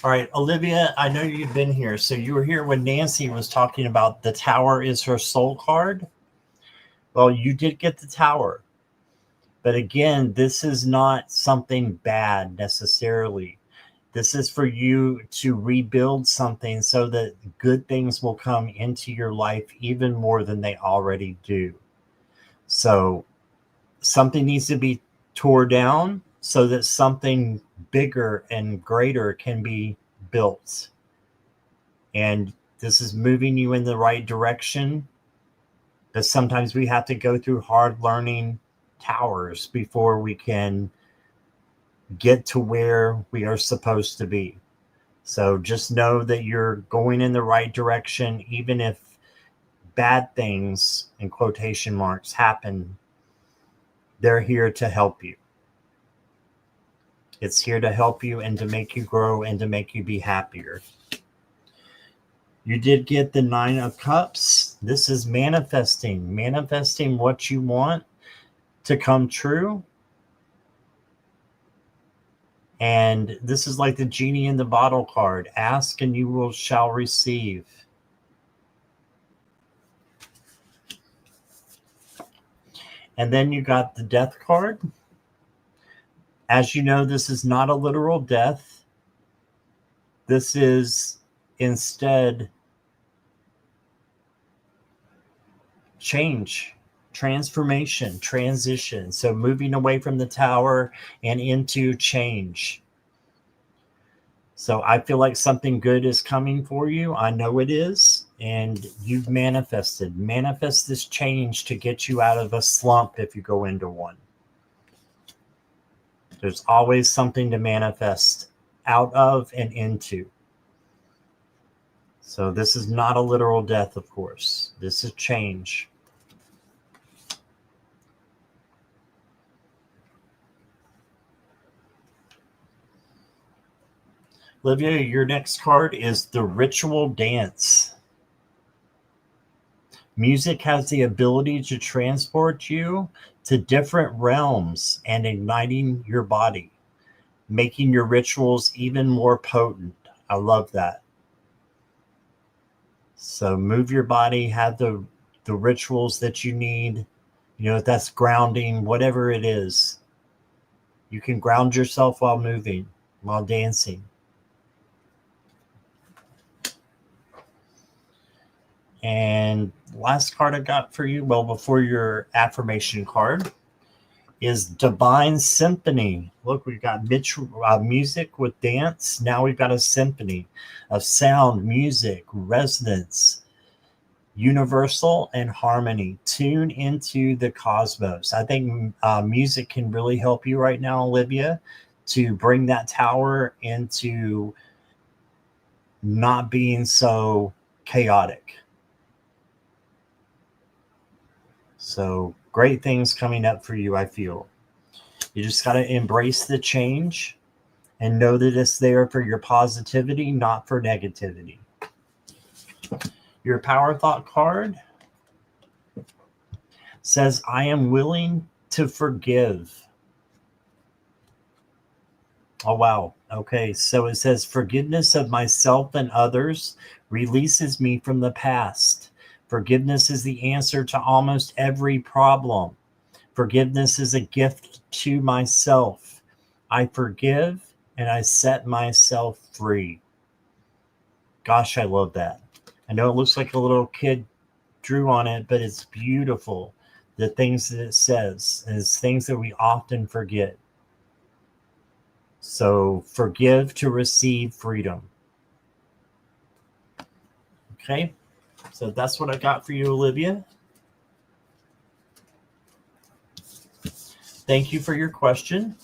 A: All right, Olivia, I know you've been here. So you were here when Nancy was talking about the tower is her soul card. Well, you did get the tower. But again, this is not something bad necessarily. This is for you to rebuild something so that good things will come into your life even more than they already do. So something needs to be tore down so that something bigger and greater can be built. And this is moving you in the right direction. But sometimes we have to go through hard learning towers before we can get to where we are supposed to be. So just know that you're going in the right direction, even if bad things, in quotation marks, happen. They're here to help you. It's here to help you and to make you grow and to make you be happier. You did get the 9 of Cups. This is manifesting what you want to come true. And this is like the genie in the bottle card. Ask and you shall receive. And then you got the Death card. As you know, this is not a literal death. This is instead change, transformation, transition. So moving away from the tower and into change. So I feel like something good is coming for you. I know it is. And you've manifested. Manifest this change to get you out of a slump if you go into one. There's always something to manifest out of and into. So this is not a literal death, of course. This is change. Olivia, your next card is the Ritual Dance. Music has the ability to transport you to different realms and igniting your body, making your rituals even more potent. I love that. So move your body, have the rituals that you need. You know, if that's grounding, whatever it is. You can ground yourself while moving, while dancing. And last card I got for you, well, before your affirmation card, is Divine Symphony. Look, we've got music with dance. Now we've got a symphony of sound, music, resonance, universal, and harmony. Tune into the cosmos. I think music can really help you right now, Olivia, to bring that tower into not being so chaotic. So great things coming up for you, I feel. You just got to embrace the change and know that it's there for your positivity, not for negativity. Your Power Thought card says, I am willing to forgive. Oh, wow. Okay, so it says, forgiveness of myself and others releases me from the past. Forgiveness is the answer to almost every problem. Forgiveness is a gift to myself. I forgive and I set myself free. Gosh, I love that. I know it looks like a little kid drew on it, but it's beautiful. The things that it says is things that we often forget. So forgive to receive freedom. Okay, so that's what I got for you, Olivia. Thank you for your question.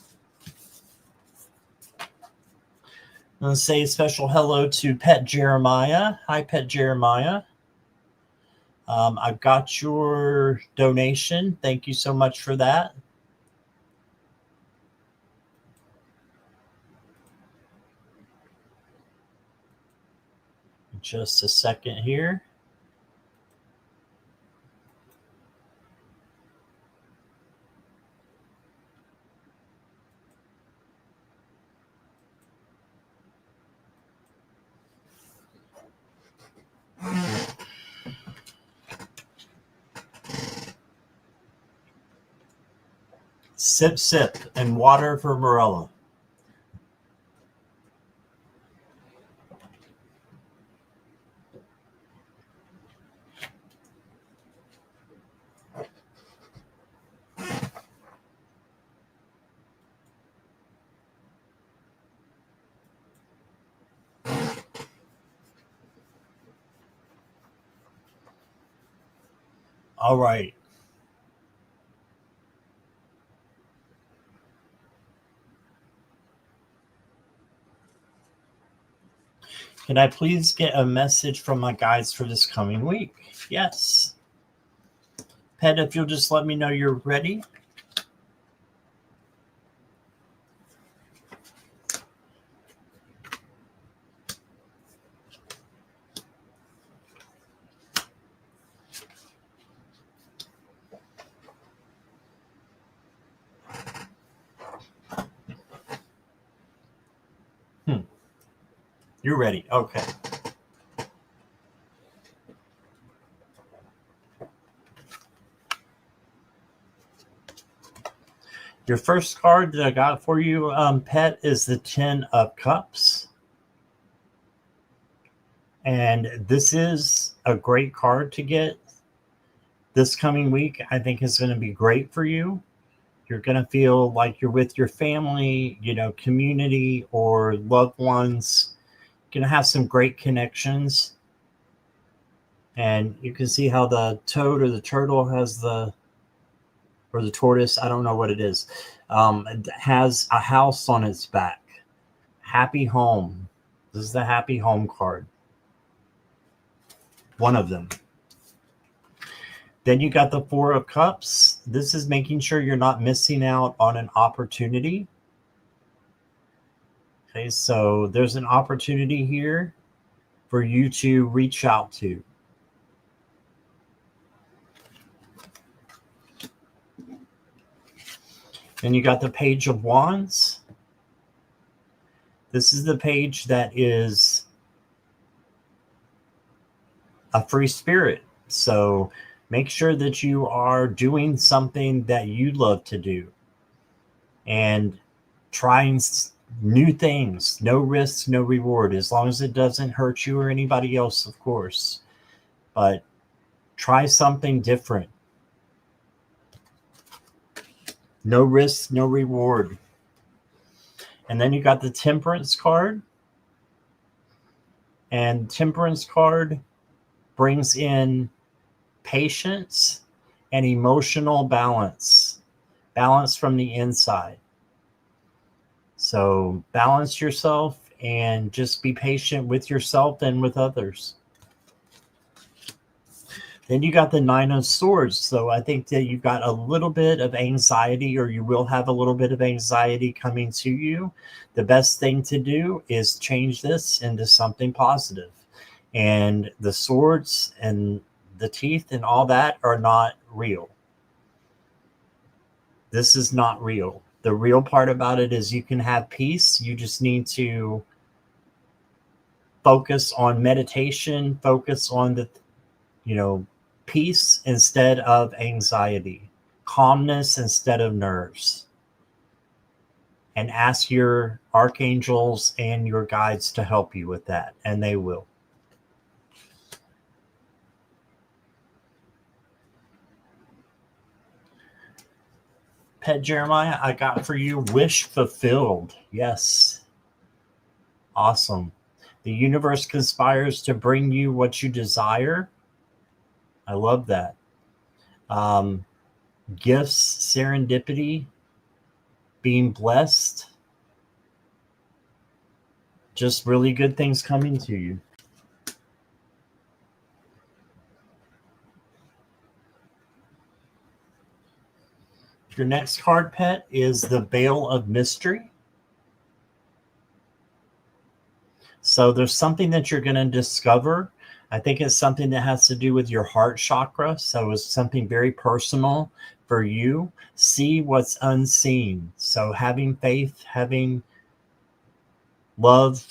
A: I'm going to say a special hello to Pet Jeremiah. Hi, Pet Jeremiah. I've got your donation. Thank you so much for that. Just a second here. Sip, sip, and water for Morella. All right. Can I please get a message from my guides for this coming week? Yes. Pet, if you'll just let me know you're ready. You're ready. Okay. Your first card that I got for you, Pet, is the 10 of Cups. And this is a great card to get this coming week. I think is going to be great for you. You're going to feel like you're with your family, community or loved ones. You're going to have some great connections. And you can see how the toad or the turtle has or the tortoise, I don't know what it is, has a house on its back. Happy home. This is the happy home card. One of them. Then you got the 4 of Cups. This is making sure you're not missing out on an opportunity. Okay, so there's an opportunity here for you to reach out to. Then you got the Page of Wands. This is the page that is a free spirit. So make sure that you are doing something that you love to do and trying new things. No risk, no reward, as long as it doesn't hurt you or anybody else, of course. But try something different. No risk, no reward. And then you got the Temperance card. And Temperance card brings in patience and emotional balance. Balance from the inside. So balance yourself and just be patient with yourself and with others. Then you got the Nine of Swords. So I think that you've got a little bit of anxiety, or you will have a little bit of anxiety coming to you. The best thing to do is change this into something positive. And the swords and the teeth and all that are not real. This is not real. The real part about it is you can have peace. You just need to focus on meditation, focus on the, peace instead of anxiety, calmness instead of nerves, and ask your archangels and your guides to help you with that, and they will. Pet Jeremiah, I got for you wish fulfilled. Yes. Awesome. The universe conspires to bring you what you desire. I love that. Gifts, serendipity, being blessed. Just really good things coming to you. Your next card, pet, is the Veil of Mystery. So there's something that you're going to discover. I think it's something that has to do with your heart chakra. So it's something very personal for you. See what's unseen. So having faith, having love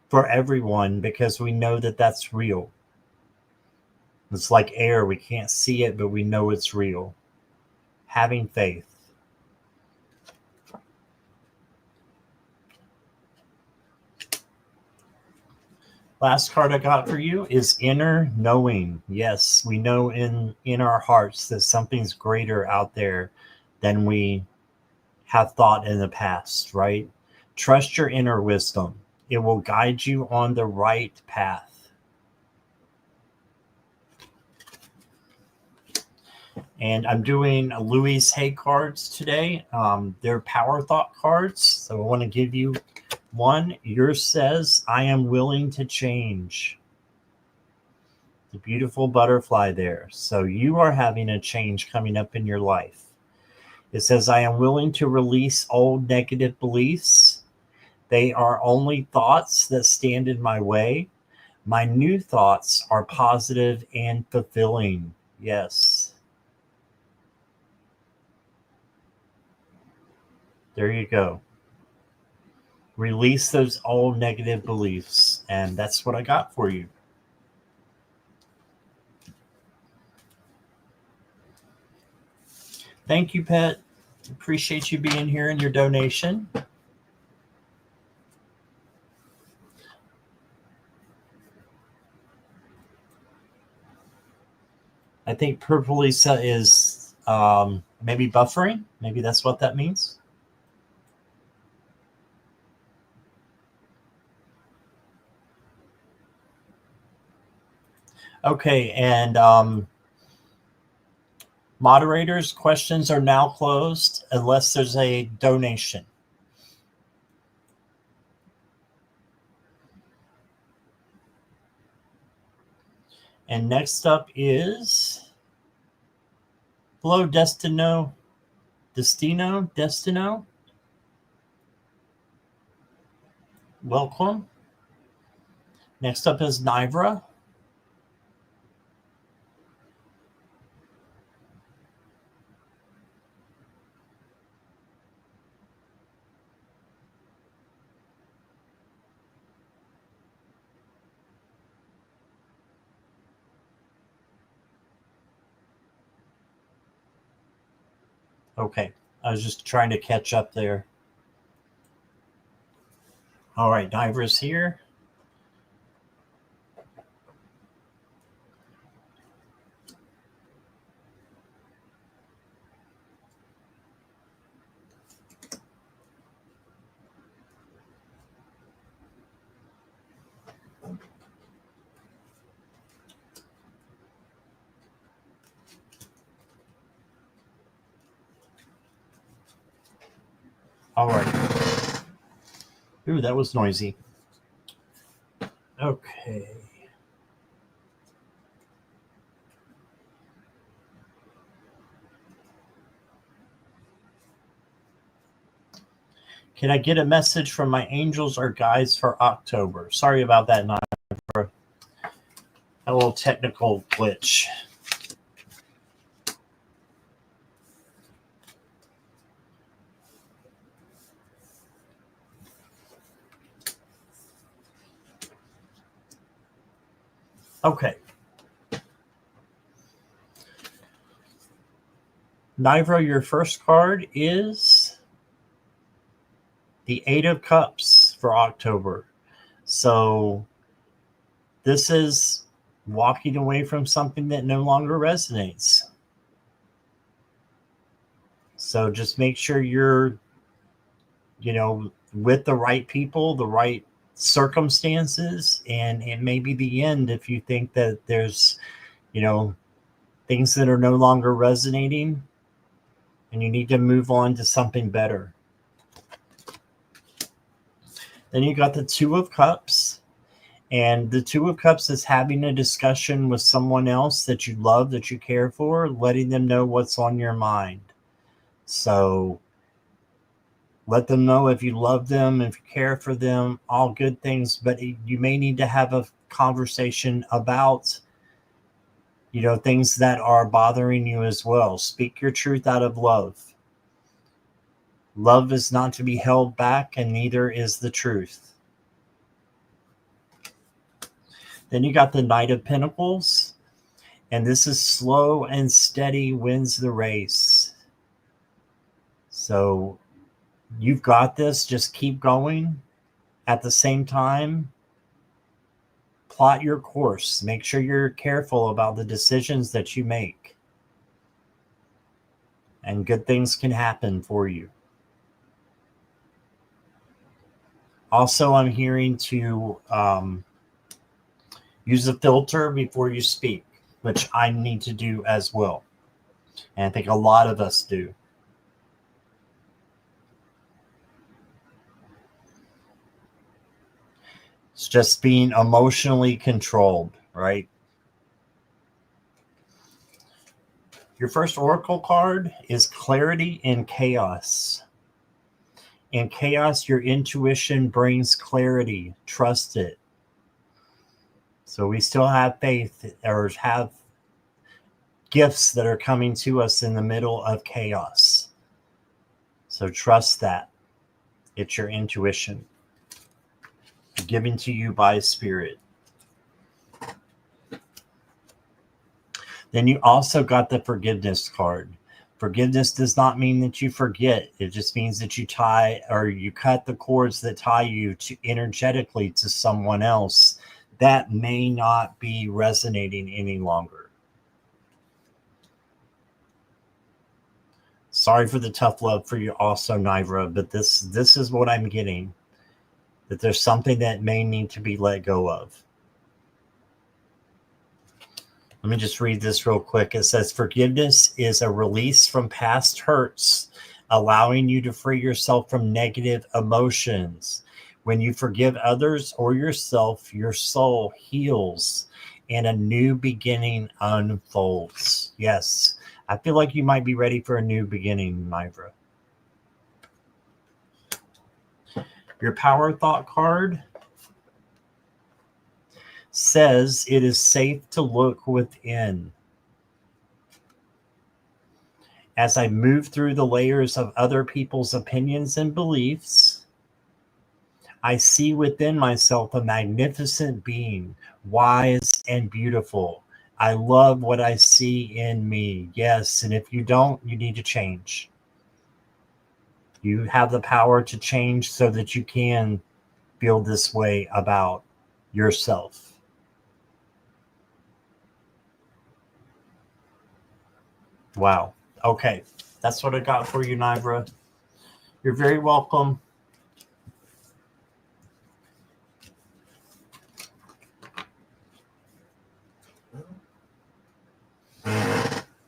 A: for everyone, because we know that that's real. It's like air. We can't see it, but we know it's real. Having faith. Last card I got for you is Inner Knowing. Yes, we know in our hearts that something's greater out there than we have thought in the past, right? Trust your inner wisdom. It will guide you on the right path. And I'm doing Louise Hay cards today. They're Power Thought cards. So I want to give you one. Yours says, I am willing to change. The beautiful butterfly there. So you are having a change coming up in your life. It says, I am willing to release old negative beliefs. They are only thoughts that stand in my way. My new thoughts are positive and fulfilling. Yes. There you go. Release those old negative beliefs. And that's what I got for you. Thank you, Pet. Appreciate you being here and your donation. I think Purple Lisa is maybe buffering. Maybe that's what that means. Okay, and moderators, questions are now closed unless there's a donation. And next up is, hello, Destino. Welcome. Next up is Nivra. Okay, I was just trying to catch up there. All right, Nivra's here. All right. Ooh, that was noisy. Okay. Can I get a message from my angels or guides for October? Sorry about that, Nivra. A little technical glitch. Okay. Nivra, your first card is the Eight of Cups for October. So this is walking away from something that no longer resonates. So just make sure you're, with the right people, the right circumstances, and it may be the end if you think that there's, things that are no longer resonating and you need to move on to something better. Then you got the Two of Cups. And the Two of Cups is having a discussion with someone else that you love, that you care for, letting them know what's on your mind. So let them know if you love them, if you care for them, all good things. But you may need to have a conversation about, things that are bothering you as well. Speak your truth out of love. Love is not to be held back, and neither is the truth. Then you got the Knight of Pentacles. And this is slow and steady wins the race. So you've got this. Just keep going. At the same time, plot your course. Make sure you're careful about the decisions that you make. And good things can happen for you. Also, I'm hearing to use a filter before you speak, which I need to do as well. And I think a lot of us do. It's just being emotionally controlled, right? Your first oracle card is Clarity in Chaos. In chaos, your intuition brings clarity. Trust it. So we still have faith, or have gifts that are coming to us in the middle of chaos. So trust that. It's your intuition given to you by Spirit. Then you also got the Forgiveness card. Forgiveness does not mean that you forget. It just means that you tie, or you cut the cords that tie you to energetically to someone else that may not be resonating any longer. Sorry for the tough love for you also, Nivra, but this is what I'm getting. That there's something that may need to be let go of. Let me just read this real quick. It says, forgiveness is a release from past hurts, allowing you to free yourself from negative emotions. When you forgive others or yourself, your soul heals and a new beginning unfolds. Yes, I feel like you might be ready for a new beginning, Nivra. Your Power Thought card says it is safe to look within. As I move through the layers of other people's opinions and beliefs, I see within myself a magnificent being, wise and beautiful. I love what I see in me. Yes, and if you don't, you need to change. You have the power to change so that you can feel this way about yourself. Wow. Okay. That's what I got for you, Nivra. You're very welcome.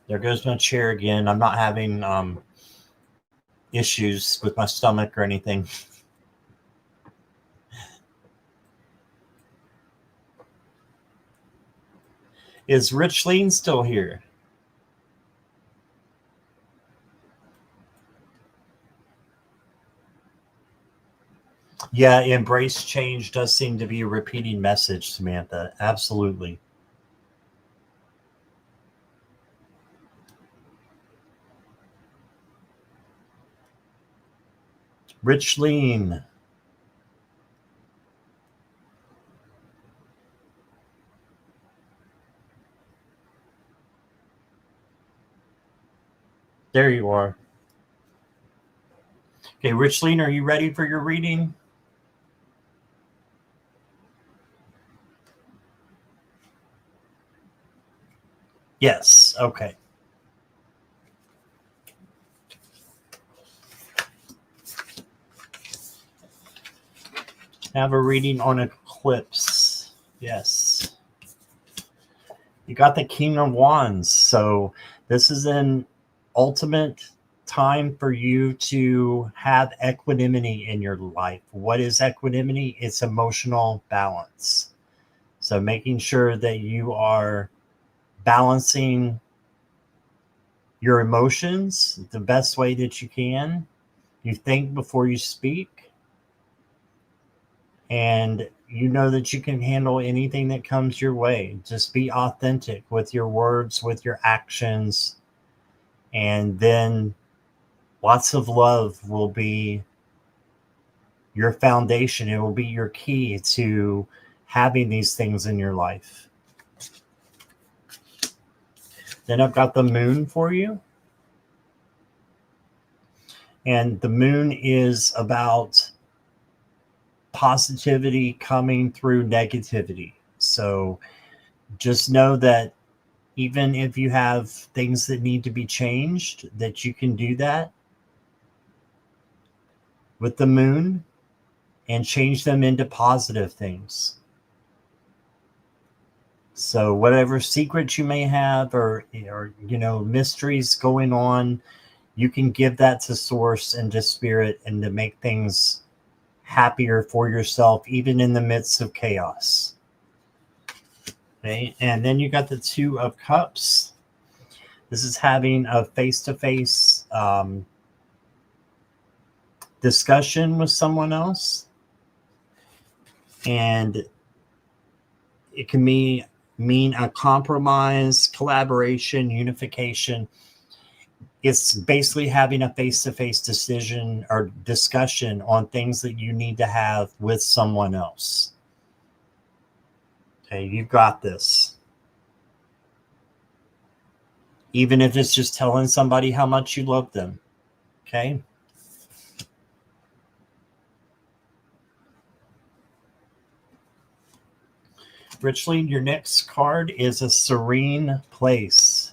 A: There goes my chair again. I'm not having issues with my stomach or anything. Is Richleen still here? Yeah, embrace change does seem to be a repeating message, Samantha. Absolutely. Richleen. There you are. Okay, Richleen, are you ready for your reading? Yes. Okay. Have a reading on eclipse. Yes. You got the King of Wands. So this is an ultimate time for you to have equanimity in your life. What is equanimity? It's emotional balance. So making sure that you are balancing your emotions the best way that you can. You think before you speak, and you know that you can handle anything that comes your way. Just be authentic with your words, with your actions, and then lots of love will be your foundation. It will be your key to having these things in your life. Then I've got the moon for you. And the moon is about positivity coming through negativity. So just know that even if you have things that need to be changed, that you can do that with the moon and change them into positive things. So whatever secrets you may have or mysteries going on, you can give that to source and to spirit and to make things happier for yourself, even in the midst of chaos. Okay, and then you got the Two of Cups. This is having a face-to-face discussion with someone else, and it can mean a compromise, collaboration, unification. It's basically having a face-to-face decision or discussion on things that you need to have with someone else. Okay, you've got this. Even if it's just telling somebody how much you love them. Okay. Richland, your next card is a serene place.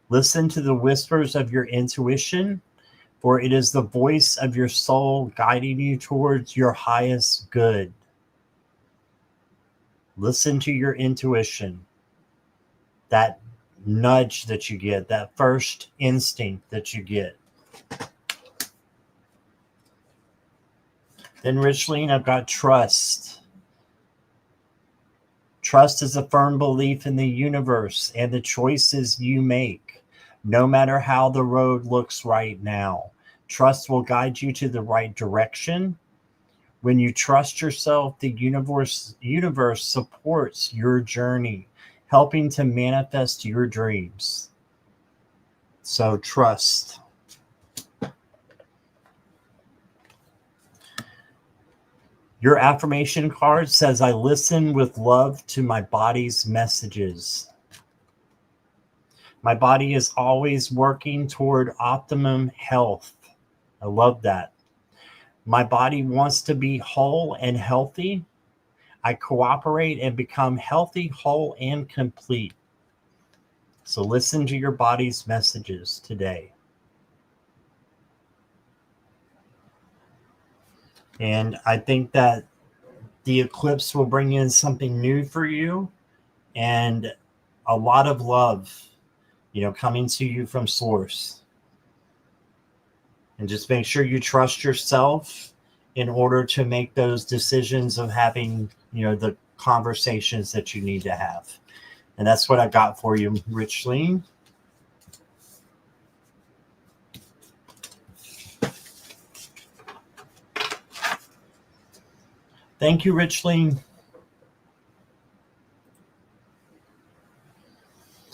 A: Listen to the whispers of your intuition, for it is the voice of your soul guiding you towards your highest good. Listen to your intuition, that nudge that you get, that first instinct that you get. Then, Richland, I've got trust. Trust is a firm belief in the universe and the choices you make, no matter how the road looks right now. Trust will guide you to the right direction. When you trust yourself, the universe supports your journey, helping to manifest your dreams. So trust. Your affirmation card says, I listen with love to my body's messages. My body is always working toward optimum health. I love that. My body wants to be whole and healthy. I cooperate and become healthy, whole, and complete. So listen to your body's messages today. And I think that the eclipse will bring in something new for you and a lot of love, coming to you from source. And just make sure you trust yourself in order to make those decisions of having, the conversations that you need to have. And that's what I got for you, Richleen. Thank you, Richleen.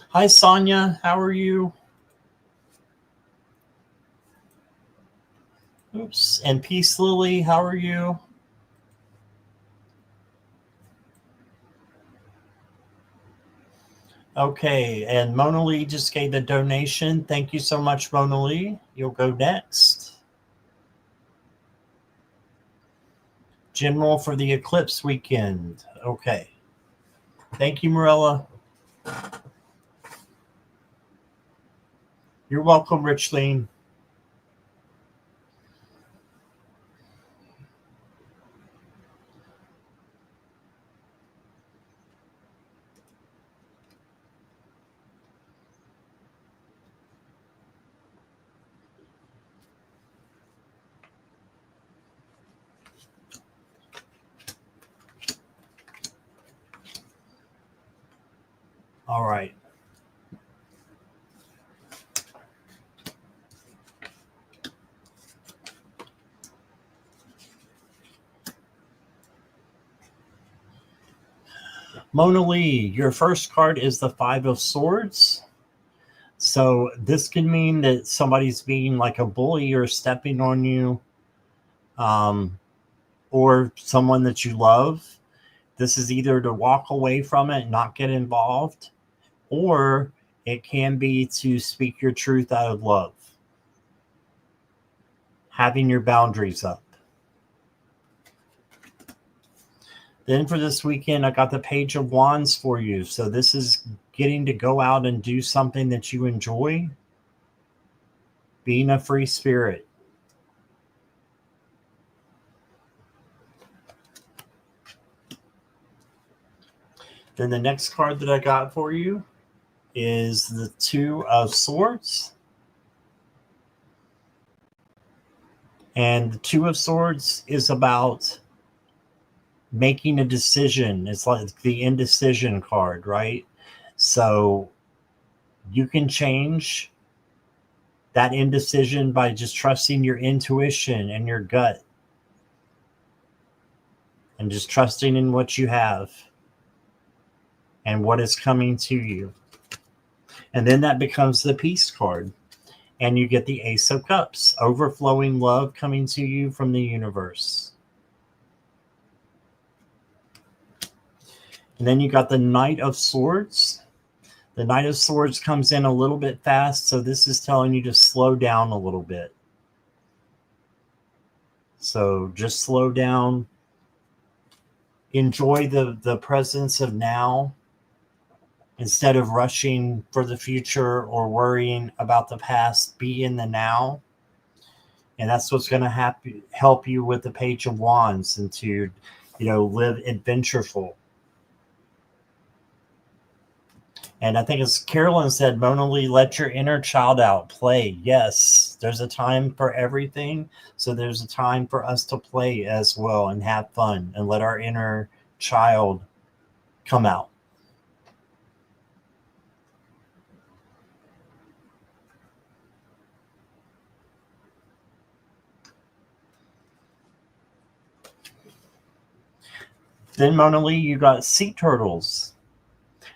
A: Hi, Sonia. How are you? Oops. And Peace Lily, how are you? Okay, and Mona Lee just gave a donation. Thank you so much, Mona Lee. You'll go next. General for the eclipse weekend. Okay. Thank you, Morella. You're welcome, Richleen. All right. Mona Lee, your first card is the Five of Swords. So this could mean that somebody's being like a bully or stepping on you, or someone that you love. This is either to walk away from it, not get involved, or it can be to speak your truth out of love. Having your boundaries up. Then for this weekend, I got the Page of Wands for you. So this is getting to go out and do something that you enjoy. Being a free spirit. Then the next card that I got for you is the Two of Swords. And the Two of Swords is about making a decision. It's like the indecision card, right? So you can change that indecision by just trusting your intuition and your gut, and just trusting in what you have and what is coming to you. And then that becomes the Peace card, and you get the Ace of Cups, overflowing love coming to you from the universe. And then you got the Knight of Swords. The Knight of Swords comes in a little bit fast, so this is telling you to slow down a little bit. So just slow down. Enjoy the presence of now instead of rushing for the future or worrying about the past. Be in the now. And that's what's going to help you with the Page of Wands and to, live adventureful. And I think as Carolyn said, Mona Lee, let your inner child out, play. Yes, there's a time for everything. So there's a time for us to play as well and have fun and let our inner child come out. Then Mona Lee, you got Sea Turtles.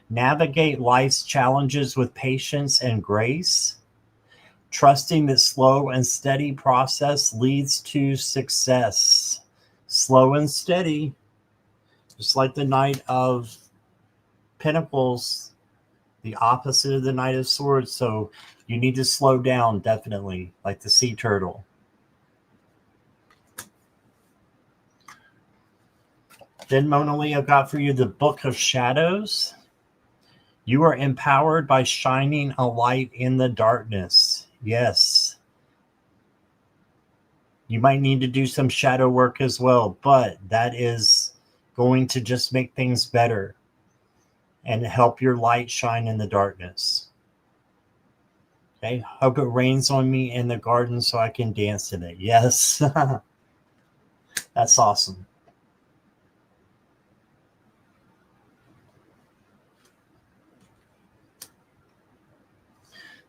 A: Navigate life's challenges with patience and grace, trusting that slow and steady process leads to success. Slow and steady, just like the Knight of Pentacles, the opposite of the Knight of Swords. So you need to slow down, definitely, like the sea turtle. Then Mona Lee, I've got for you the Book of Shadows. You are empowered by shining a light in the darkness. Yes. You might need to do some shadow work as well, but that is going to just make things better and help your light shine in the darkness. Okay, hope it rains on me in the garden so I can dance in it. Yes, that's awesome.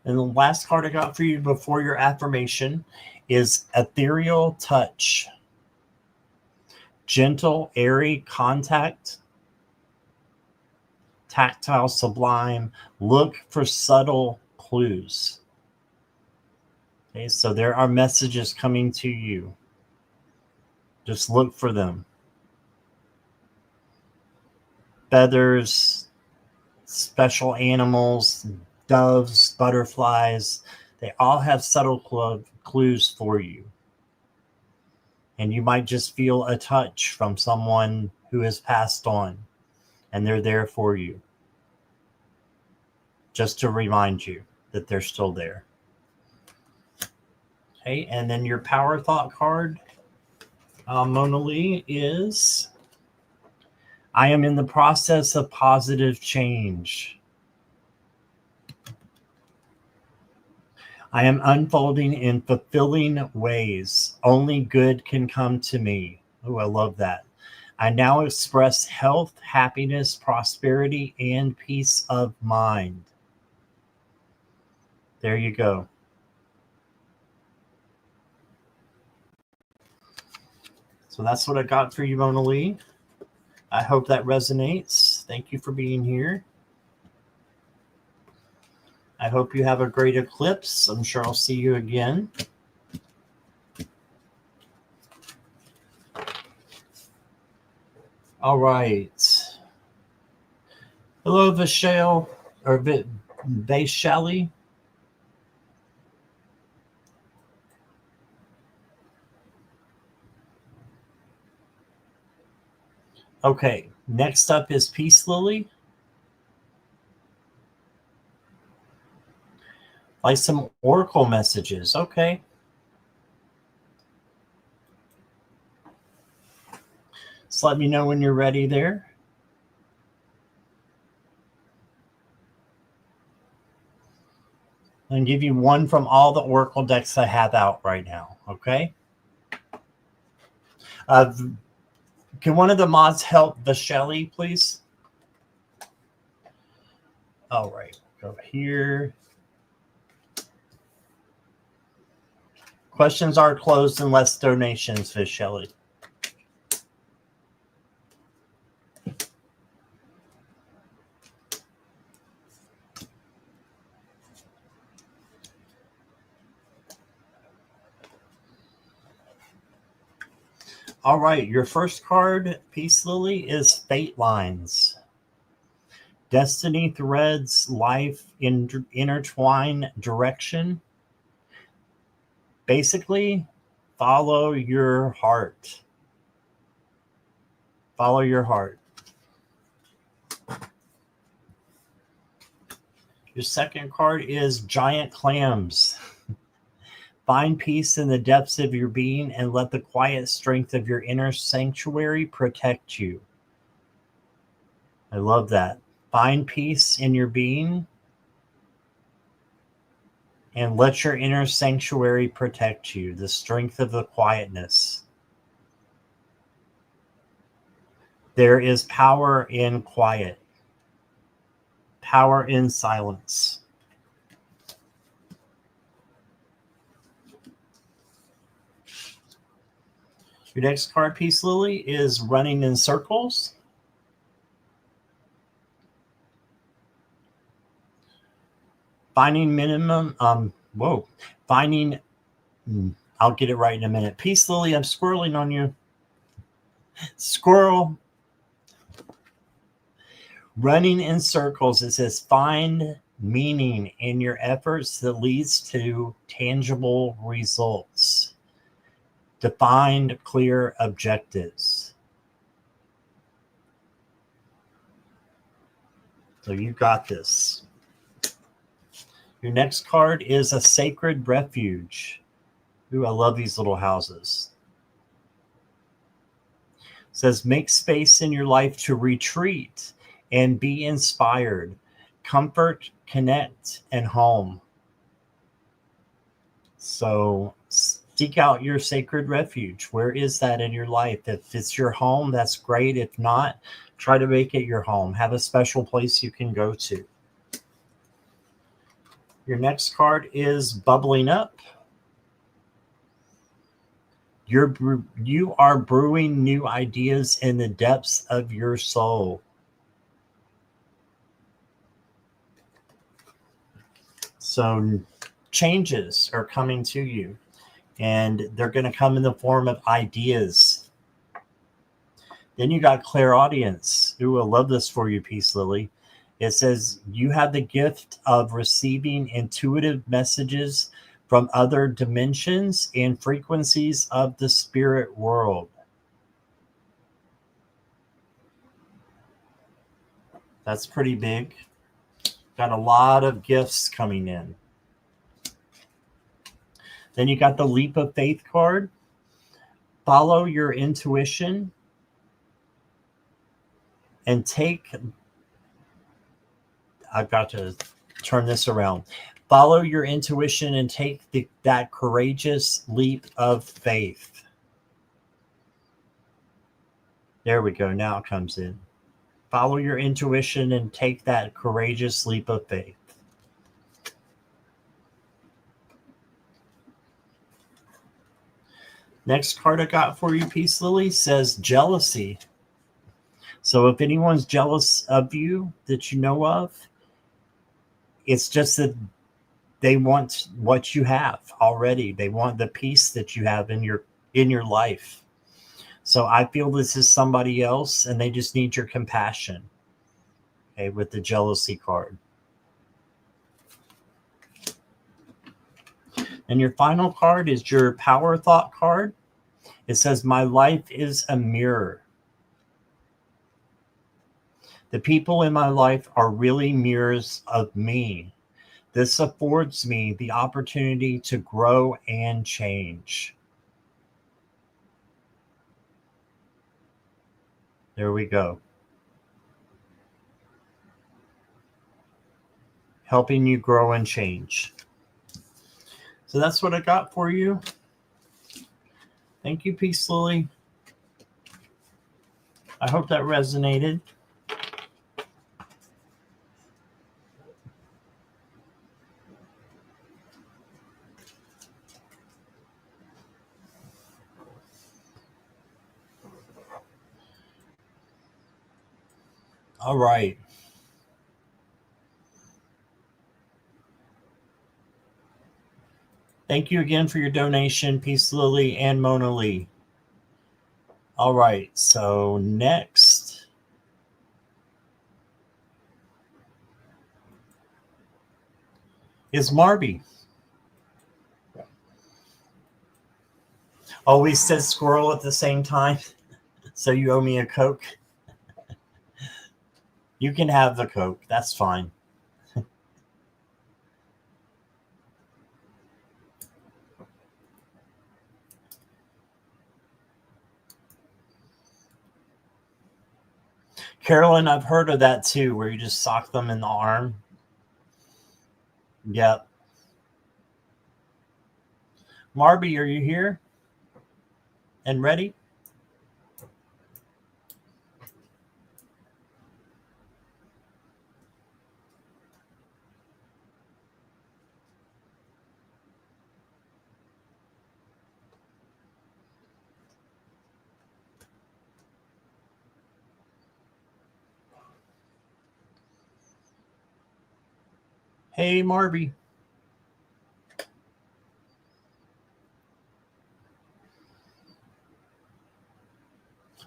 A: And the last card I got for you before your affirmation is Ethereal Touch. Gentle, airy contact, tactile, sublime. Look for subtle clues. Okay, so there are messages coming to you. Just look for them. Feathers, special animals, doves, butterflies, they all have subtle clues for you. And you might just feel a touch from someone who has passed on, and they're there for you, just to remind you that they're still there. Okay, and then your power thought card, Mona Lee, is I am in the process of positive change. I am unfolding in fulfilling ways. Only good can come to me. Oh, I love that. I now express health, happiness, prosperity, and peace of mind. There you go. So that's what I got for you, Mona Lee. I hope that resonates. Thank you for being here. I hope you have a great eclipse. I'm sure I'll see you again. All right. Hello, Vishal, or Vaishali. Okay, next up is Peace Lily. Like some oracle messages. Okay. Just let me know when you're ready there. And give you one from all the oracle decks I have out right now. Okay. Can one of the mods help Vishali, please? All right. Go here. Questions are closed unless donations, Vishali. All right, your first card, Peace Lily, is Fate Lines. Destiny threads, life intertwine direction. Basically, follow your heart. Follow your heart. Your second card is Giant Clams. Find peace in the depths of your being and let the quiet strength of your inner sanctuary protect you. I love that. Find peace in your being and let your inner sanctuary protect you, the strength of the quietness. There is power in quiet, power in silence. Your next card, Peace Lily, is Running in Circles. Finding minimum, finding, I'll get it right in a minute. Peace Lily, I'm squirreling on you. Squirrel. Running in circles, it says find meaning in your efforts that leads to tangible results. Defined clear objectives. So you got this. Your next card is a Sacred Refuge. Ooh, I love these little houses. It says make space in your life to retreat and be inspired. Comfort, connect, and home. So seek out your sacred refuge. Where is that in your life? If it's your home, that's great. If not, try to make it your home. Have a special place you can go to. Your next card is Bubbling Up. You are brewing new ideas in the depths of your soul. So changes are coming to you, and they're going to come in the form of ideas. Then you got clairaudience. Ooh, I love this for you, Peace Lily. It says you have the gift of receiving intuitive messages from other dimensions and frequencies of the spirit world. That's pretty big. Got a lot of gifts coming in. Then you got the Leap of Faith card. Follow your intuition and I've got to turn this around. Follow your intuition and take that courageous leap of faith. There we go. Now it comes in. Follow your intuition and take that courageous leap of faith. Next card I got for you, Peace Lily, says jealousy. So if anyone's jealous of you that you know of, it's just that they want what you have already. They want the peace that you have in your life. So I feel this is somebody else, and they just need your compassion. Okay, with the jealousy card. And your final card is your power thought card. It says, my life is a mirror. The people in my life are really mirrors of me. This affords me the opportunity to grow and change. There we go. Helping you grow and change. So that's what I got for you. Thank you, Peace Lily. I hope that resonated. All right. Thank you again for your donation, Peace Lily and Mona Lee. All right, so next is Marby. Always says squirrel at the same time, so you owe me a Coke. You can have the Coke, that's fine. Carolyn, I've heard of that too, where you just sock them in the arm. Yep. Marby, are you here and ready? Hey, Marby.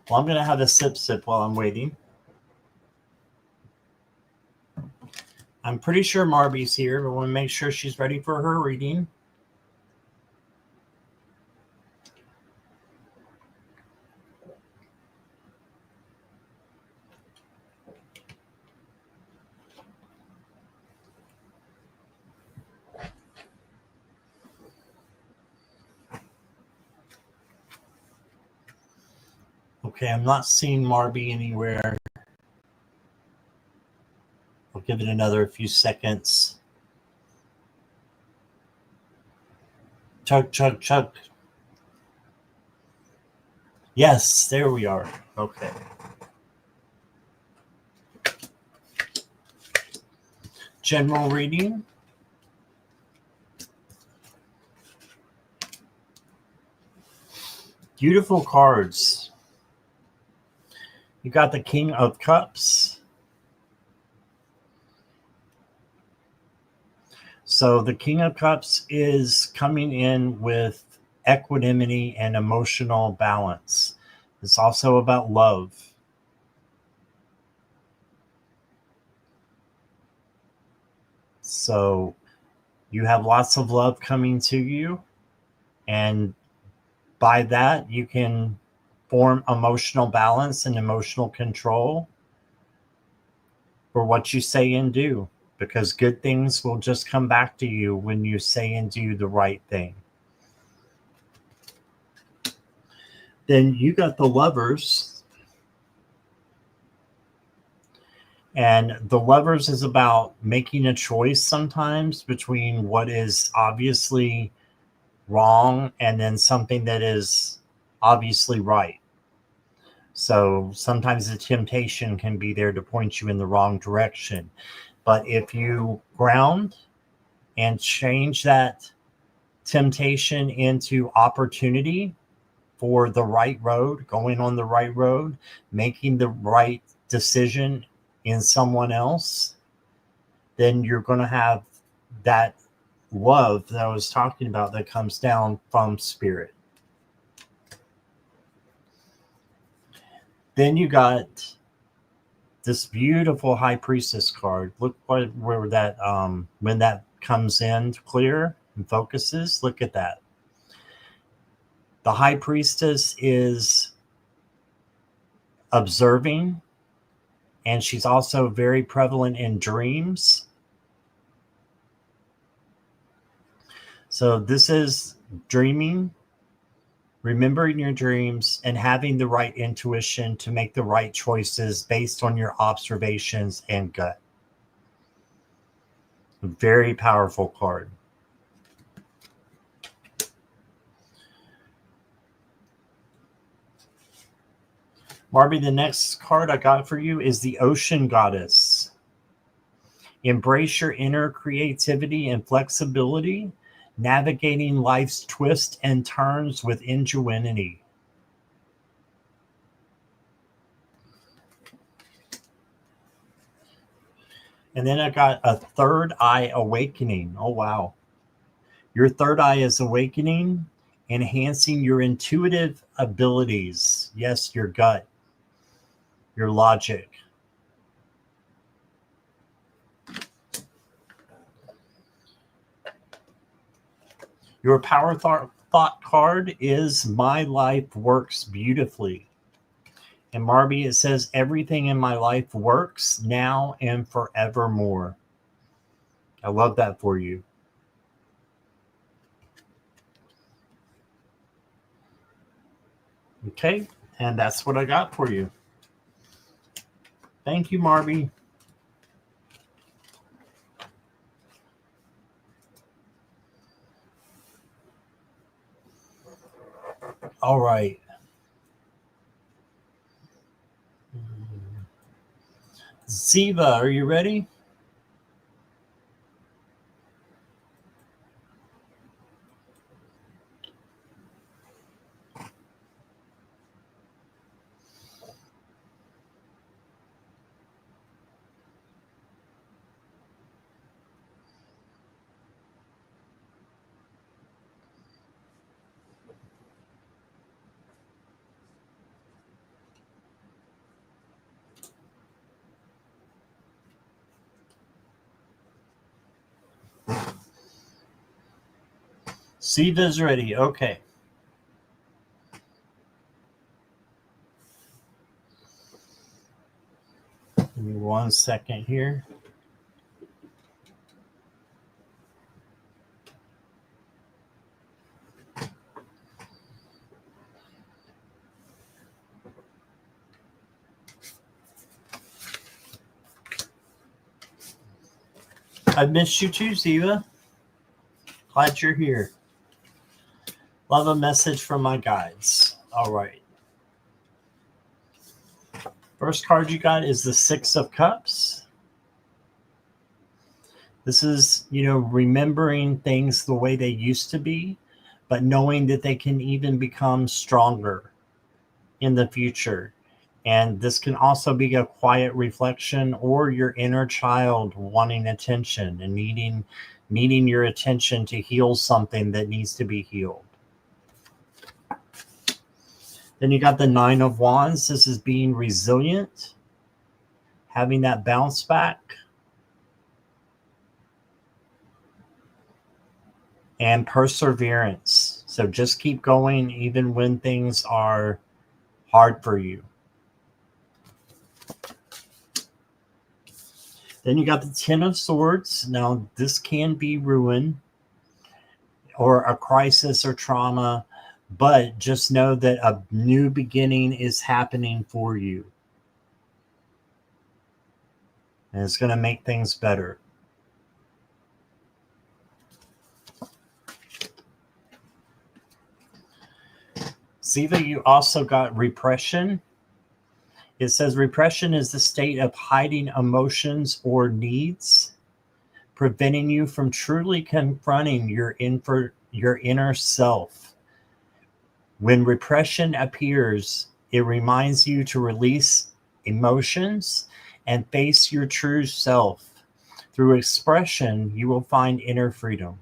A: Well, I'm going to have a sip while I'm waiting. I'm pretty sure Marby's here, but I want to make sure she's ready for her reading. Okay, I'm not seeing Marby anywhere. I'll give it another few seconds. Chug, chug, chug. Yes, there we are. Okay. General reading. Beautiful cards. You got the King of Cups. So the King of Cups is coming in with equanimity and emotional balance. It's also about love. So you have lots of love coming to you, and by that you can form emotional balance and emotional control for what you say and do, because good things will just come back to you when you say and do the right thing. Then you got the Lovers. And the Lovers is about making a choice sometimes between what is obviously wrong and then something that is obviously right. So sometimes the temptation can be there to point you in the wrong direction. But if you ground and change that temptation into opportunity for the right road, going on the right road, making the right decision in someone else, then you're going to have that love that I was talking about that comes down from spirit. Then you got this beautiful High Priestess card. Look where that when that comes in clear and focuses, look at that. The High Priestess is observing, and she's also very prevalent in dreams. So this is dreaming, remembering your dreams, and having the right intuition to make the right choices based on your observations and gut. A very powerful card. Barbie, the next card I got for you is the Ocean Goddess. Embrace your inner creativity and flexibility, navigating life's twists and turns with ingenuity. And then I got a third eye awakening. Oh, wow. Your third eye is awakening, enhancing your intuitive abilities. Yes, your gut, your logic. Your power thought card is My Life Works Beautifully. And Barbie, it says, everything in my life works now and forevermore. I love that for you. Okay, and that's what I got for you. Thank you, Barbie. All right. Ziva, are you ready? Ziva's ready. Okay. Give me 1 second here. I missed you too, Ziva. Glad you're here. Love a message from my guides. All right. First card you got is the Six of Cups. This is, remembering things the way they used to be, but knowing that they can even become stronger in the future. And this can also be a quiet reflection or your inner child wanting attention and needing your attention to heal something that needs to be healed. Then you got the Nine of Wands. This is being resilient, having that bounce back, and perseverance. So just keep going even when things are hard for you. Then you got the Ten of Swords. Now, this can be ruin or a crisis or trauma, but just know that a new beginning is happening for you. And it's going to make things better. Ziva, you also got repression. It says repression is the state of hiding emotions or needs, preventing you from truly confronting your inner self. When repression appears, it reminds you to release emotions and face your true self. Through expression, you will find inner freedom.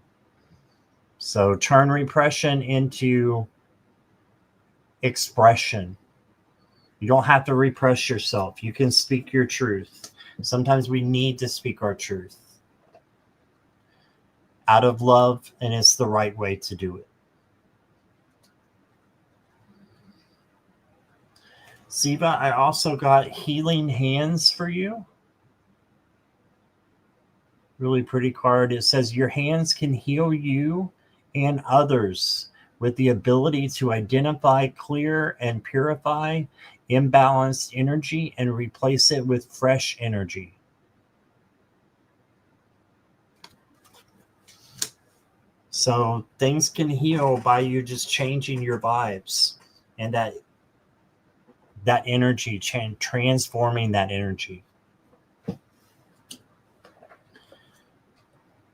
A: So turn repression into expression. You don't have to repress yourself. You can speak your truth. Sometimes we need to speak our truth out of love, and it's the right way to do it. Ziva, I also got healing hands for you. Really pretty card. It says your hands can heal you and others with the ability to identify, clear, and purify imbalanced energy and replace it with fresh energy. So things can heal by you just changing your vibes and that energy, transforming that energy.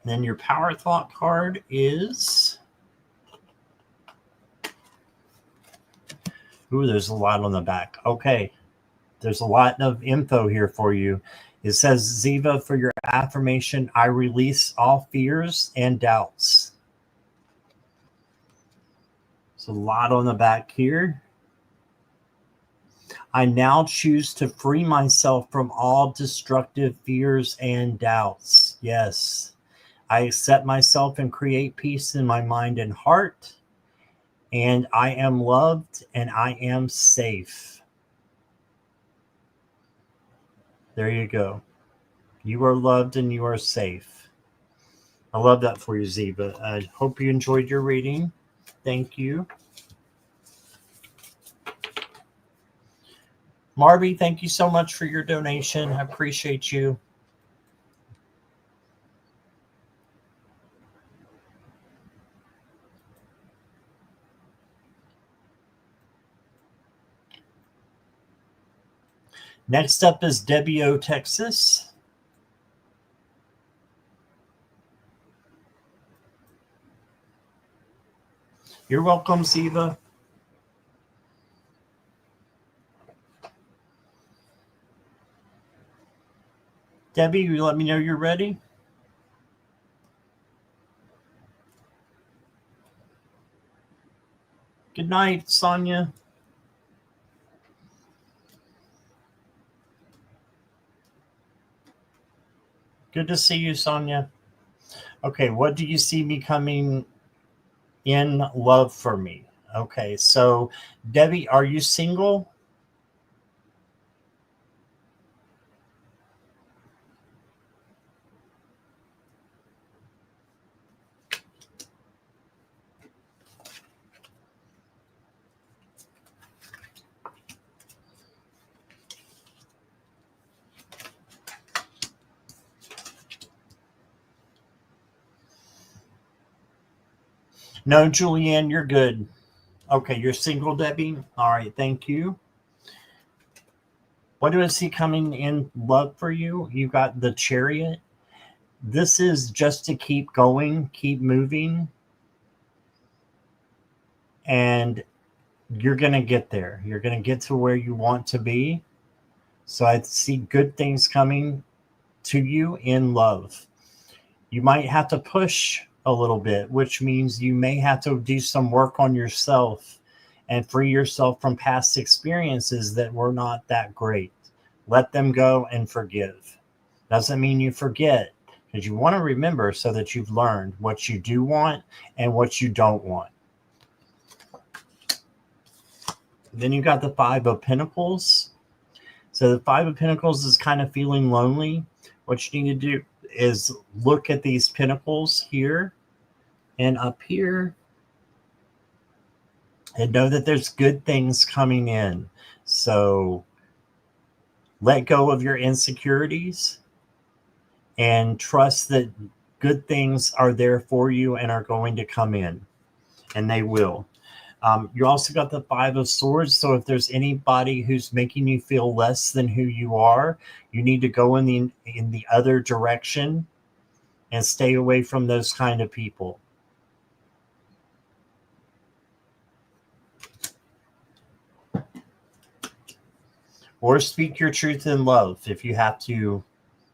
A: Then your Power Thought card is... Ooh, there's a lot on the back. Okay. There's a lot of info here for you. It says, Ziva, for your affirmation, I release all fears and doubts. There's a lot on the back here. I now choose to free myself from all destructive fears and doubts. Yes. I accept myself and create peace in my mind and heart. And I am loved and I am safe. There you go. You are loved and you are safe. I love that for you, Ziva. I hope you enjoyed your reading. Thank you. Marby, thank you so much for your donation. I appreciate you. Next up is Debbie O, Texas. You're welcome, Ziva. Debbie, you let me know you're ready. Good night, Sonia. Good to see you, Sonia. Okay, what do you see me coming in love for me? Okay, so Debbie, are you single? No, Julianne, you're good. Okay, you're single, Debbie. All right, thank you. What do I see coming in love for you? You got the Chariot. This is just to keep going, keep moving, and you're going to get there. You're going to get to where you want to be. So I see good things coming to you in love. You might have to push a little bit, which means you may have to do some work on yourself and free yourself from past experiences that were not that great. Let them go and forgive. Doesn't mean you forget, because you want to remember so that you've learned what you do want and what you don't want. Then you got the Five of Pentacles. So the Five of Pentacles is kind of feeling lonely. What you need to do is look at these pentacles here and up here and know that there's good things coming in. So let go of your insecurities and trust that good things are there for you and are going to come in, and they will. You also got the Five of Swords. So if there's anybody who's making you feel less than who you are, you need to go in the other direction and stay away from those kind of people. Or speak your truth in love if you have to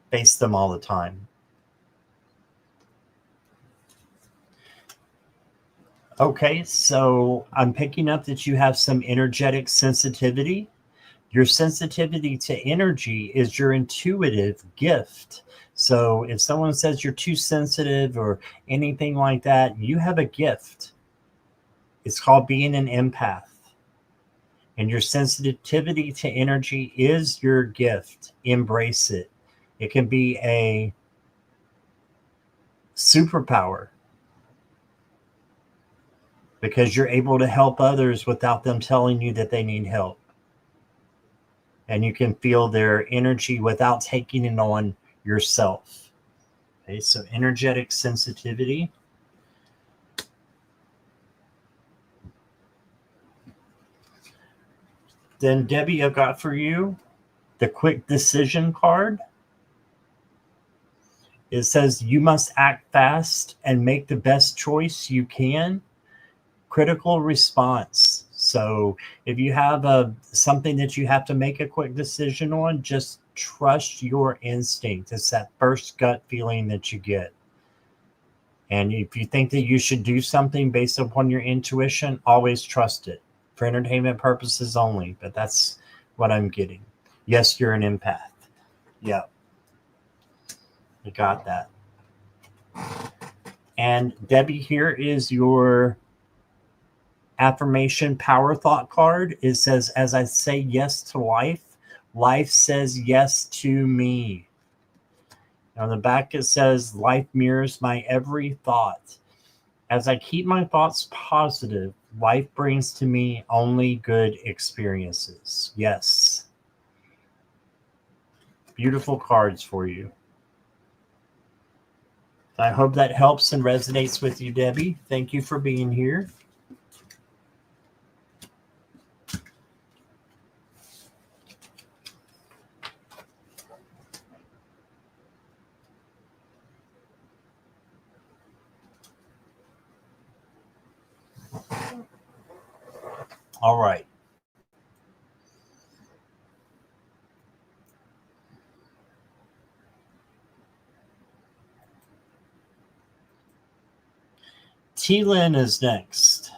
A: face them all the time. Okay, so I'm picking up that you have some energetic sensitivity. Your sensitivity to energy is your intuitive gift. So if someone says you're too sensitive or anything like that, you have a gift. It's called being an empath. And your sensitivity to energy is your gift. Embrace it. It can be a superpower because you're able to help others without them telling you that they need help. And you can feel their energy without taking it on yourself. Okay, so energetic sensitivity. Then Debbie, I've got for you the quick decision card. It says you must act fast and make the best choice you can. Critical response. So if you have something that you have to make a quick decision on, just trust your instinct. It's that first gut feeling that you get. And if you think that you should do something based upon your intuition, always trust it for entertainment purposes only. But that's what I'm getting. Yes, you're an empath. Yeah, I got that. And Debbie, here is your affirmation power thought card. It says, as I say yes to life, life says yes to me. On the back, it says, life mirrors my every thought. As I keep my thoughts positive, life brings to me only good experiences. Yes. Beautiful cards for you. I hope that helps and resonates with you, Debbie. Thank you for being here. All right. T-Lin is next.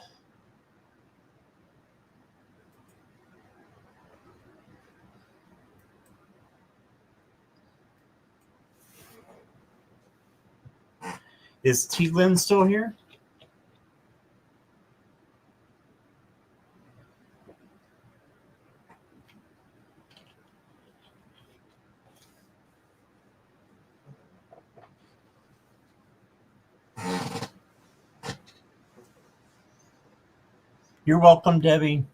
A: Is T-Lin still here? You're welcome, Debbie.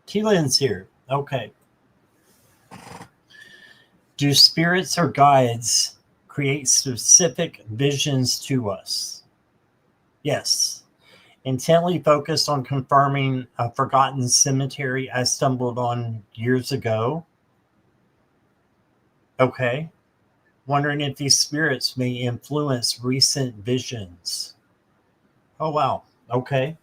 A: T-Lynn's here. Okay. Do spirits or guides create specific visions to us? Yes. Intently focused on confirming a forgotten cemetery I stumbled on years ago. Okay. Wondering if these spirits may influence recent visions. Oh, wow. Okay.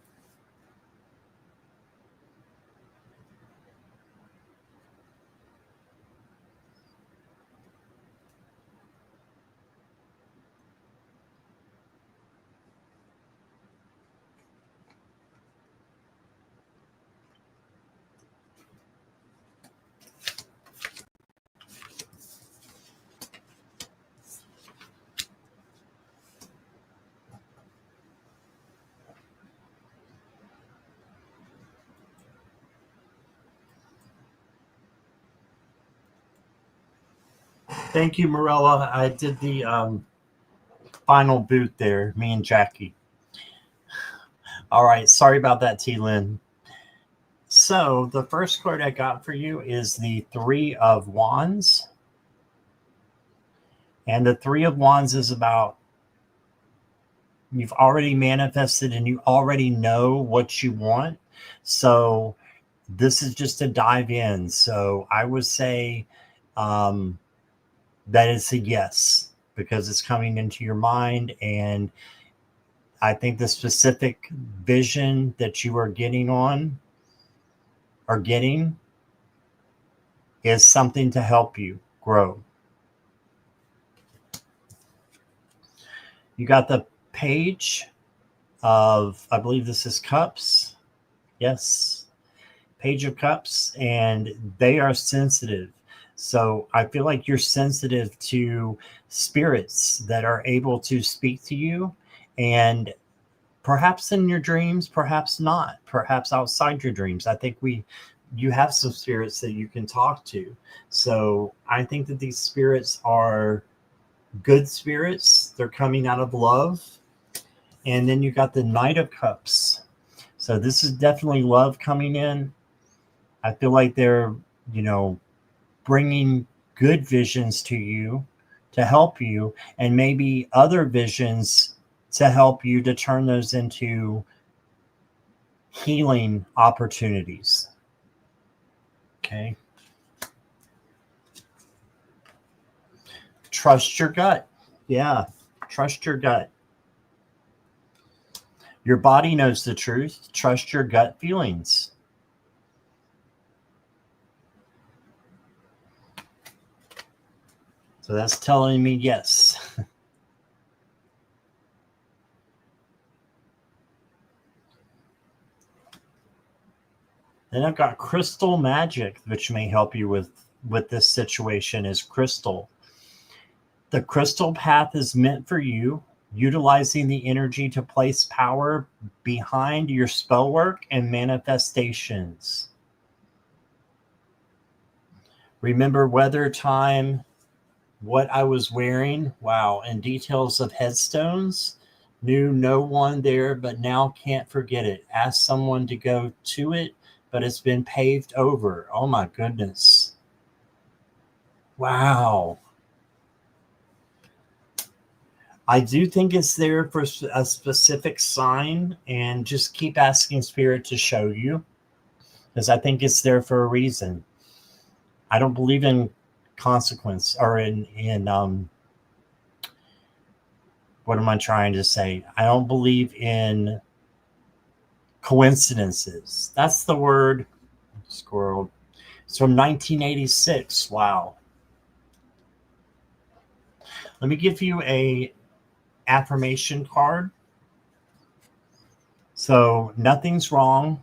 A: Thank you, Morella. I did the final boot there, me and Jackie. All right. Sorry about that, T. Lynn. So the first card I got for you is the Three of Wands. And the Three of Wands is about you've already manifested and you already know what you want. So this is just a dive in. So I would say that it's a yes because it's coming into your mind. And I think the specific vision that you are getting is something to help you grow. You got the Page of, I believe this is Cups. Yes. Page of Cups, and they are sensitive. So I feel like you're sensitive to spirits that are able to speak to you, and perhaps in your dreams, perhaps not, perhaps outside your dreams. I think you have some spirits that you can talk to. So I think that these spirits are good spirits. They're coming out of love. And then you got the Knight of Cups. So this is definitely love coming in. I feel like they're, bringing good visions to you to help you, and maybe other visions to help you to turn those into healing opportunities. Okay. Trust your gut. Yeah. Trust your gut. Your body knows the truth. Trust your gut feelings. So that's telling me yes. Then I've got crystal magic, which may help you with this situation is crystal. The crystal path is meant for you, utilizing the energy to place power behind your spell work and manifestations. Remember weather, time, what I was wearing. Wow. And details of headstones. Knew no one there, but now can't forget it. Ask someone to go to it, but it's been paved over. Oh my goodness. Wow. I do think it's there for a specific sign, and just keep asking Spirit to show you, because I think it's there for a reason. I don't believe in consequence or in what am I trying to say? I don't believe in coincidences. That's the word. Squirrel. It's from 1986. Wow. Let me give you a affirmation card. So nothing's wrong.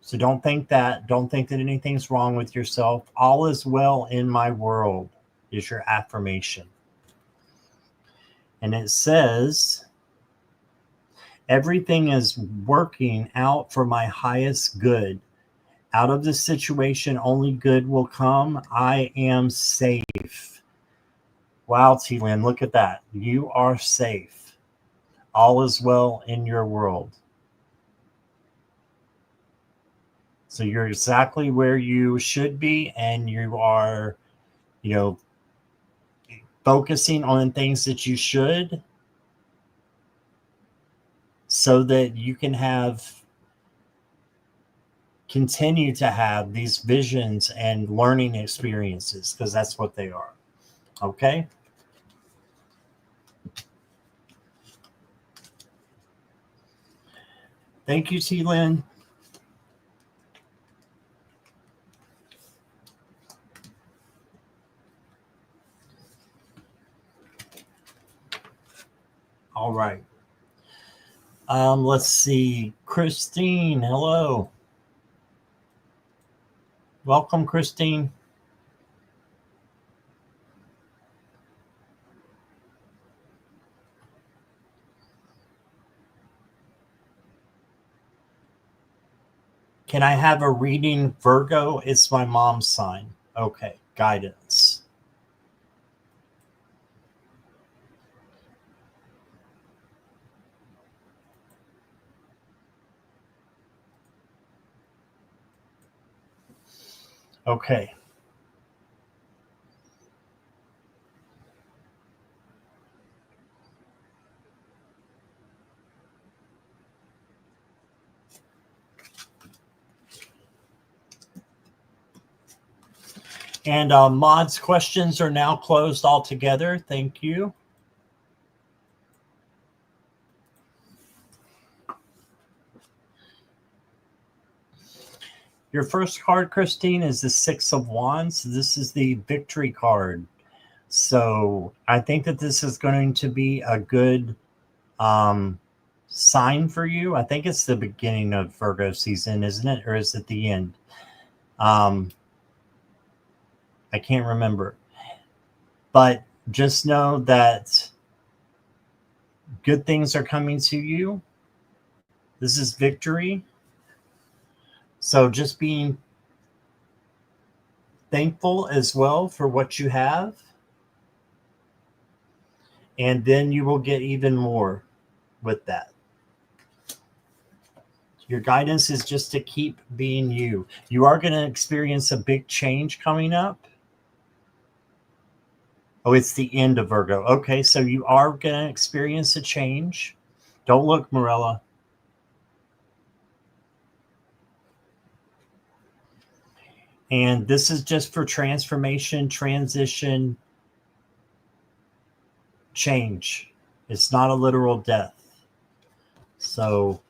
A: So don't think that anything's wrong with yourself. All is well in my world is your affirmation. And it says, everything is working out for my highest good. Out of this situation, only good will come. I am safe. Wow, T-Lynn, look at that. You are safe. All is well in your world. So you're exactly where you should be, and you are, you know, focusing on things that you should, so that you can continue to have these visions and learning experiences, because that's what they are. Okay? Thank you, T. Lynn. All right. Let's see. Christine, hello. Welcome, Christine. Can I have a reading, Virgo? It's my mom's sign. Okay, guidance. Okay. And Maud's questions are now closed altogether. Thank you. Your first card, Christine, is the Six of Wands. This is the victory card. So I think that this is going to be a good sign for you. I think it's the beginning of Virgo season, isn't it? Or is it the end? I can't remember. But just know that good things are coming to you. This is victory. So just being thankful as well for what you have. And then you will get even more with that. Your guidance is just to keep being you. You are going to experience a big change coming up. Oh, it's the end of Virgo. Okay, so you are going to experience a change. Don't look, Morella. And this is just for transformation, transition, change. It's not a literal death. So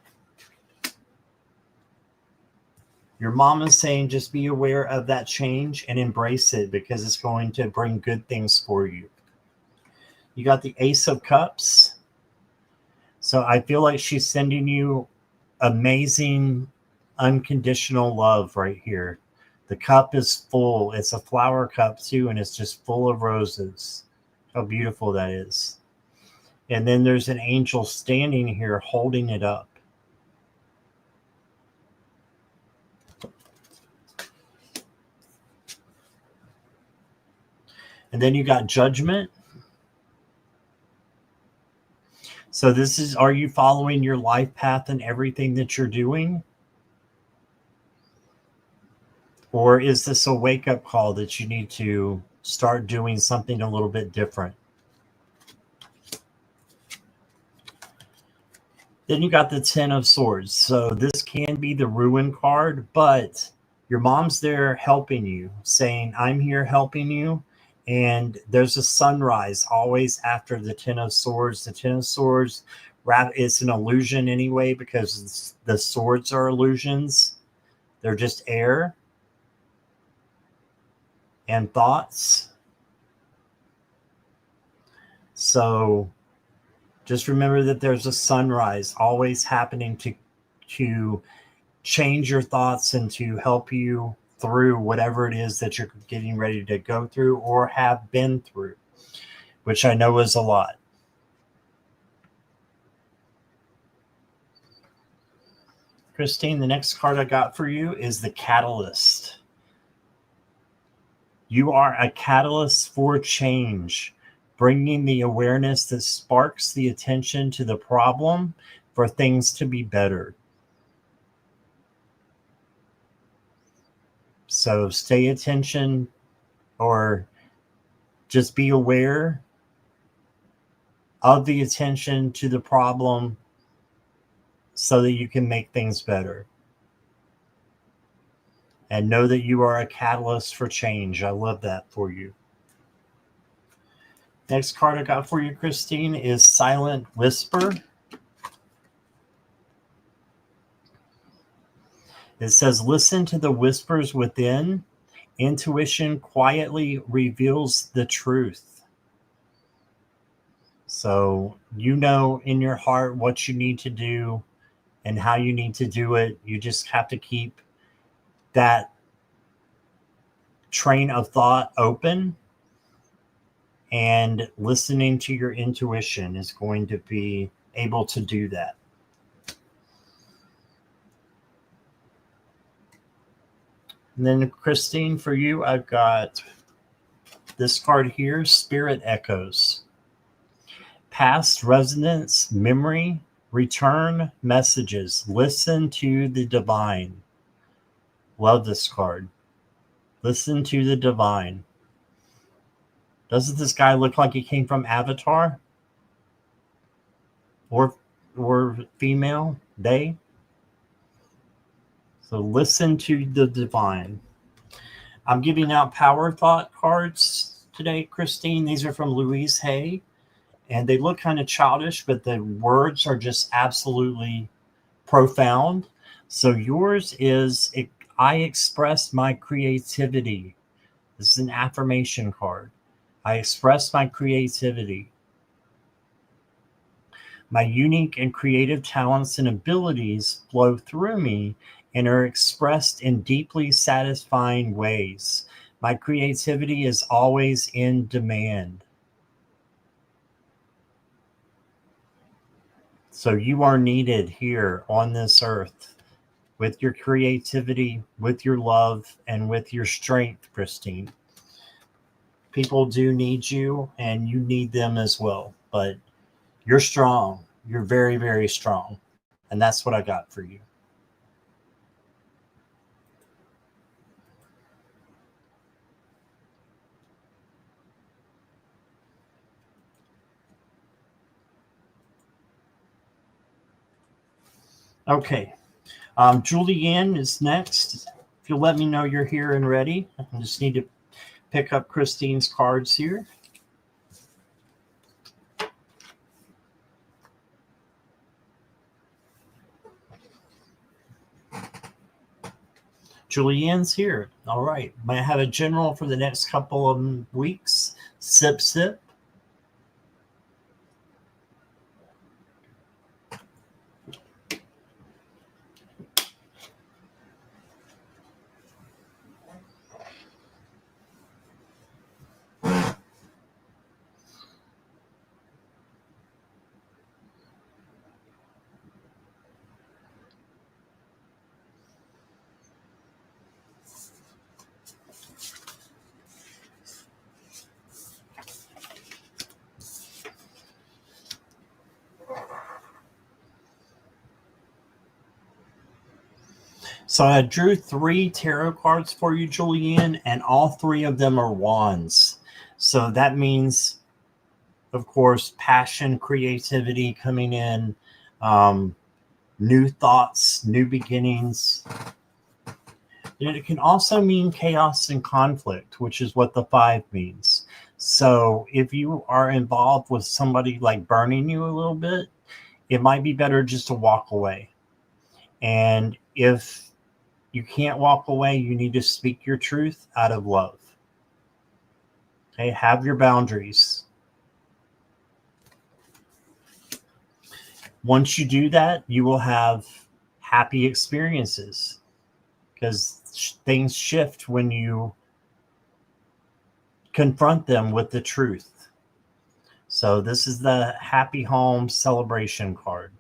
A: your mom is saying just be aware of that change and embrace it, because it's going to bring good things for you. You got the Ace of Cups. So I feel like she's sending you amazing, unconditional love right here. The cup is full. It's a flower cup too, and it's just full of roses. How beautiful that is. And then there's an angel standing here holding it up. And then you got Judgment. So this is, are you following your life path and everything that you're doing? Or is this a wake-up call that you need to start doing something a little bit different? Then you got the Ten of Swords. So this can be the Ruin card, but your mom's there helping you, saying, I'm here helping you. And there's a sunrise always after the Ten of Swords. The Ten of Swords, it's an illusion anyway, because the swords are illusions. They're just air and thoughts. So just remember that there's a sunrise always happening to change your thoughts and to help you through whatever it is that you're getting ready to go through or have been through, which I know is a lot. Christine, the next card I got for you is the Catalyst. You are a catalyst for change, bringing the awareness that sparks the attention to the problem for things to be better. So stay attention, or just be aware of the attention to the problem so that you can make things better. And know that you are a catalyst for change. I love that for you. Next card I got for you, Christine, is Silent Whisper. It says, listen to the whispers within. Intuition quietly reveals the truth. So you know in your heart what you need to do and how you need to do it. You just have to keep that train of thought open, and listening to your intuition is going to be able to do that. And then, Christine, for you, I've got this card here, Spirit Echoes. Past resonance, memory, return messages. Listen to the divine. Love this card. Listen to the divine. Doesn't this guy look like he came from Avatar? Or female? They? So listen to the divine. I'm giving out Power Thought cards today, Christine. These are from Louise Hay. And they look kind of childish, but the words are just absolutely profound. So yours is, I express my creativity. This is an affirmation card. I express my creativity. My unique and creative talents and abilities flow through me and are expressed in deeply satisfying ways. My creativity is always in demand. So you are needed here on this earth with your creativity, with your love, and with your strength, Christine. People do need you, and you need them as well. But you're strong. You're very, very strong. And that's what I got for you. Okay. Julianne is next. If you'll let me know you're here and ready, I just need to pick up Christine's cards here. Julianne's here. All right. Might have a general for the next couple of weeks. Sip, sip. So I drew 3 tarot cards for you, Julianne, and all 3 of them are wands. So that means, of course, passion, creativity coming in, new thoughts, new beginnings. And it can also mean chaos and conflict, which is what the 5 means. So if you are involved with somebody like burning you a little bit, it might be better just to walk away. And if you can't walk away, you need to speak your truth out of love. Okay, have your boundaries. Once you do that, you will have happy experiences, because things shift when you confront them with the truth. So this is the Happy Home Celebration card.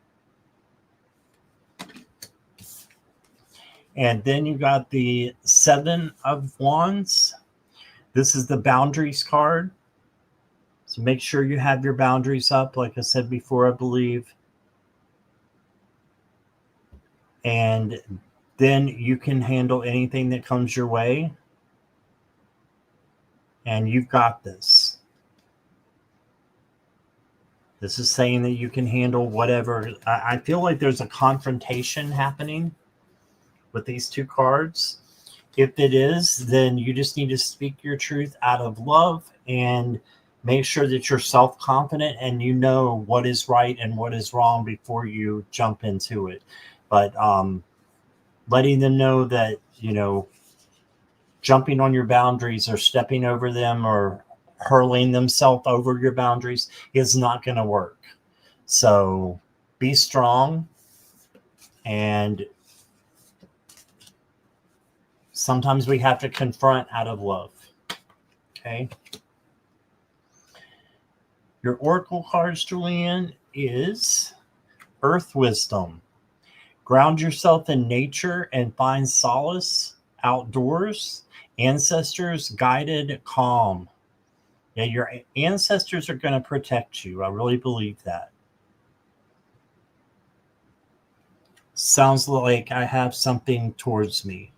A: And then you got the 7 of Wands. This is the Boundaries card. So make sure you have your boundaries up, like I said before, I believe. And then you can handle anything that comes your way. And you've got this. This is saying that you can handle whatever. I feel like there's a confrontation happening with these two cards. If it is, then you just need to speak your truth out of love and make sure that you're self-confident and you know what is right and what is wrong before you jump into it. But letting them know that, jumping on your boundaries or stepping over them or hurling themselves over your boundaries is not going to work. So be strong, and sometimes we have to confront out of love. Okay. Your oracle cards, Julianne, is Earth Wisdom. Ground yourself in nature and find solace outdoors. Ancestors guided calm. Yeah, your ancestors are going to protect you. I really believe that. Sounds like I have something towards me.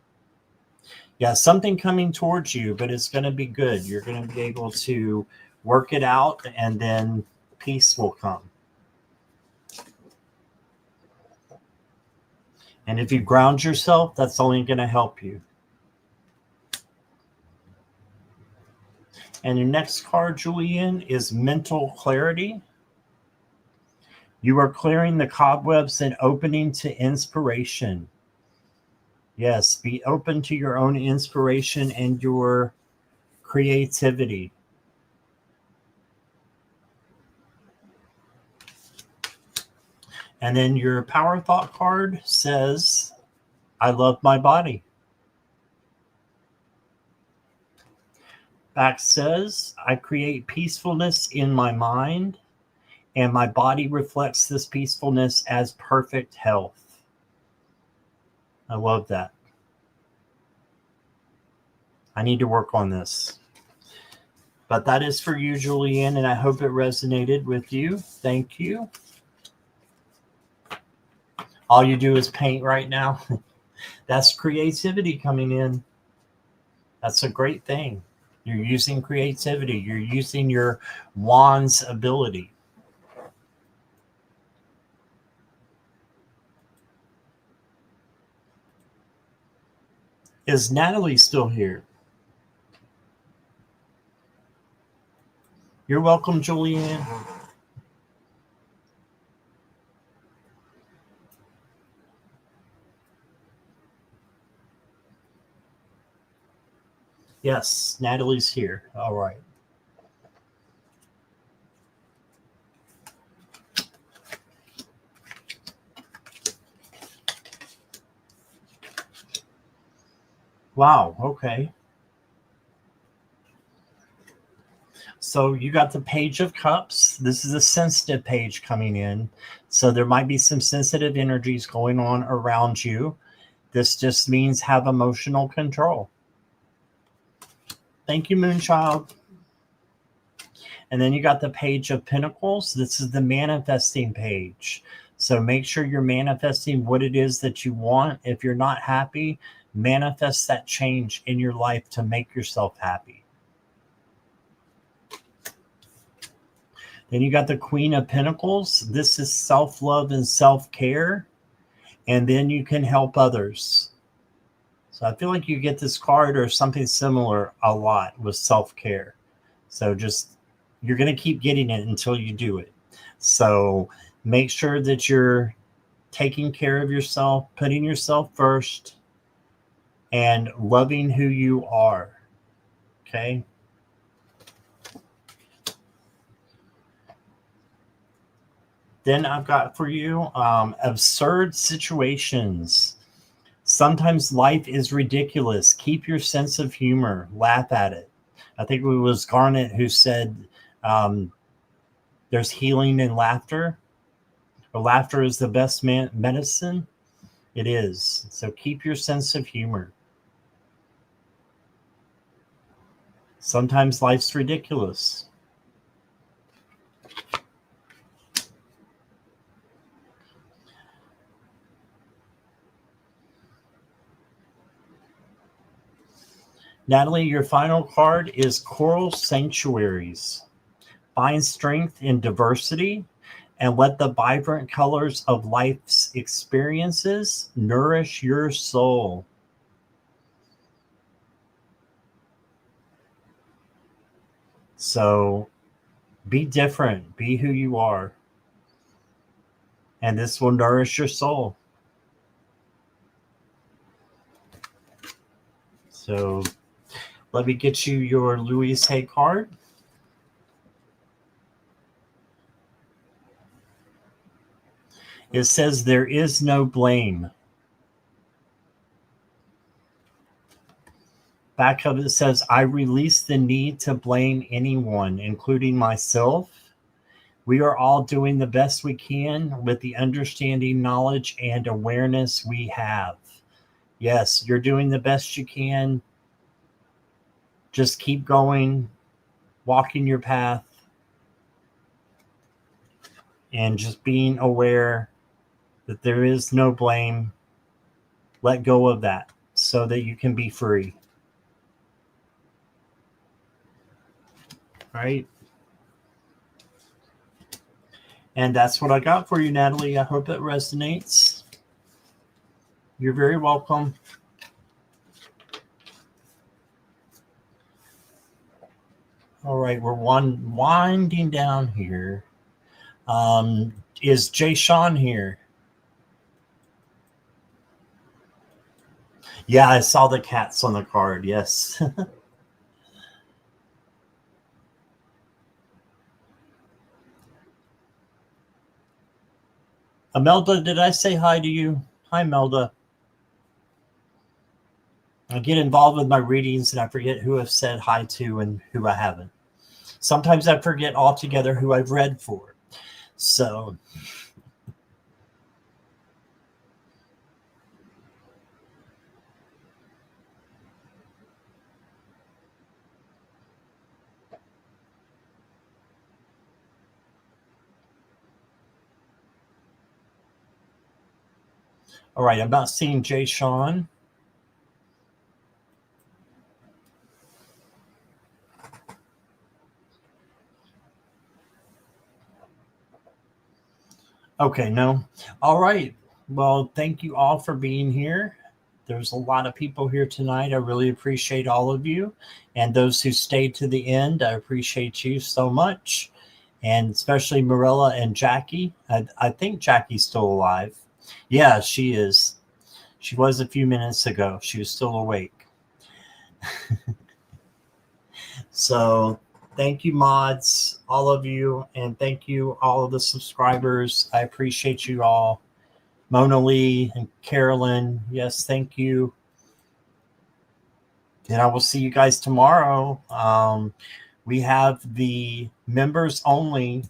A: Yeah, something coming towards you, but it's going to be good. You're going to be able to work it out, and then peace will come. And if you ground yourself, that's only going to help you. And your next card, Julian, is Mental Clarity. You are clearing the cobwebs and opening to inspiration. Yes, be open to your own inspiration and your creativity. And then your Power Thought card says, I love my body. Back says, I create peacefulness in my mind, and my body reflects this peacefulness as perfect health. I love that. I need to work on this. But that is for you, Julianne, and I hope it resonated with you. Thank you. All you do is paint right now. That's creativity coming in. That's a great thing. You're using creativity. You're using your wand's ability. Is Natalie still here? You're welcome, Julianne. Yes, Natalie's here. All right. Wow, okay. So you got the Page of Cups. This is a sensitive page coming in. So there might be some sensitive energies going on around you. This just means have emotional control. Thank you, Moonchild. And then you got the Page of Pentacles. This is the manifesting page. So make sure you're manifesting what it is that you want. If you're not happy, manifest that change in your life to make yourself happy. Then you got the Queen of Pentacles. This is self-love and self-care. And then you can help others. So I feel like you get this card or something similar a lot with self-care. So just, you're going to keep getting it until you do it. So make sure that you're taking care of yourself, putting yourself first, and loving who you are. Okay? Then I've got for you absurd situations. Sometimes life is ridiculous. Keep your sense of humor. Laugh at it. I think it was Garnet who said there's healing in laughter. Or laughter is the best medicine. It is. So keep your sense of humor. Sometimes life's ridiculous. Natalie, your final card is Coral Sanctuaries. Find strength in diversity and let the vibrant colors of life's experiences nourish your soul. So be different, be who you are, and this will nourish your soul. So let me get you your Louise Hay card. It says there is no blame. Back of it says, I release the need to blame anyone, including myself. We are all doing the best we can with the understanding, knowledge, and awareness we have. Yes, you're doing the best you can. Just keep going, walking your path, and just being aware that there is no blame. Let go of that so that you can be free. Right? And that's what I got for you, Natalie. I hope it resonates. You're very welcome. All right, we're winding down here. Is Jay Sean here? Yeah, I saw the cats on the card. Yes. Imelda, did I say hi to you? Hi, Imelda. I get involved with my readings and I forget who I've said hi to and who I haven't. Sometimes I forget altogether who I've read for. So, all right, I'm not seeing Jay Sean. Okay, no. All right. Well, thank you all for being here. There's a lot of people here tonight. I really appreciate all of you. And those who stayed to the end, I appreciate you so much. And especially Marilla and Jackie. I think Jackie's still alive. Yeah, she is. She was a few minutes ago. She was still awake. So thank you, mods, all of you. And thank you, all of the subscribers. I appreciate you all. Mona Lee and Carolyn, yes, thank you. And I will see you guys tomorrow. We have the members only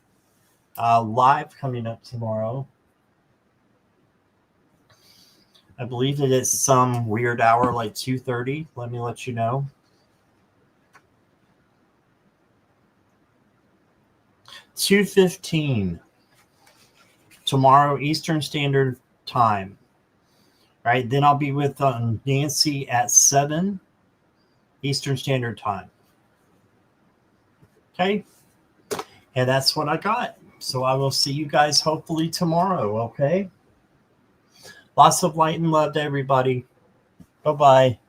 A: live coming up tomorrow. I believe that it's some weird hour, like 2:30. Let me let you know. 2:15 tomorrow Eastern Standard Time. Right, then I'll be with Nancy at 7 Eastern Standard Time. Okay, and that's what I got. So I will see you guys hopefully tomorrow. Okay, lots of light and love to everybody. Bye-bye.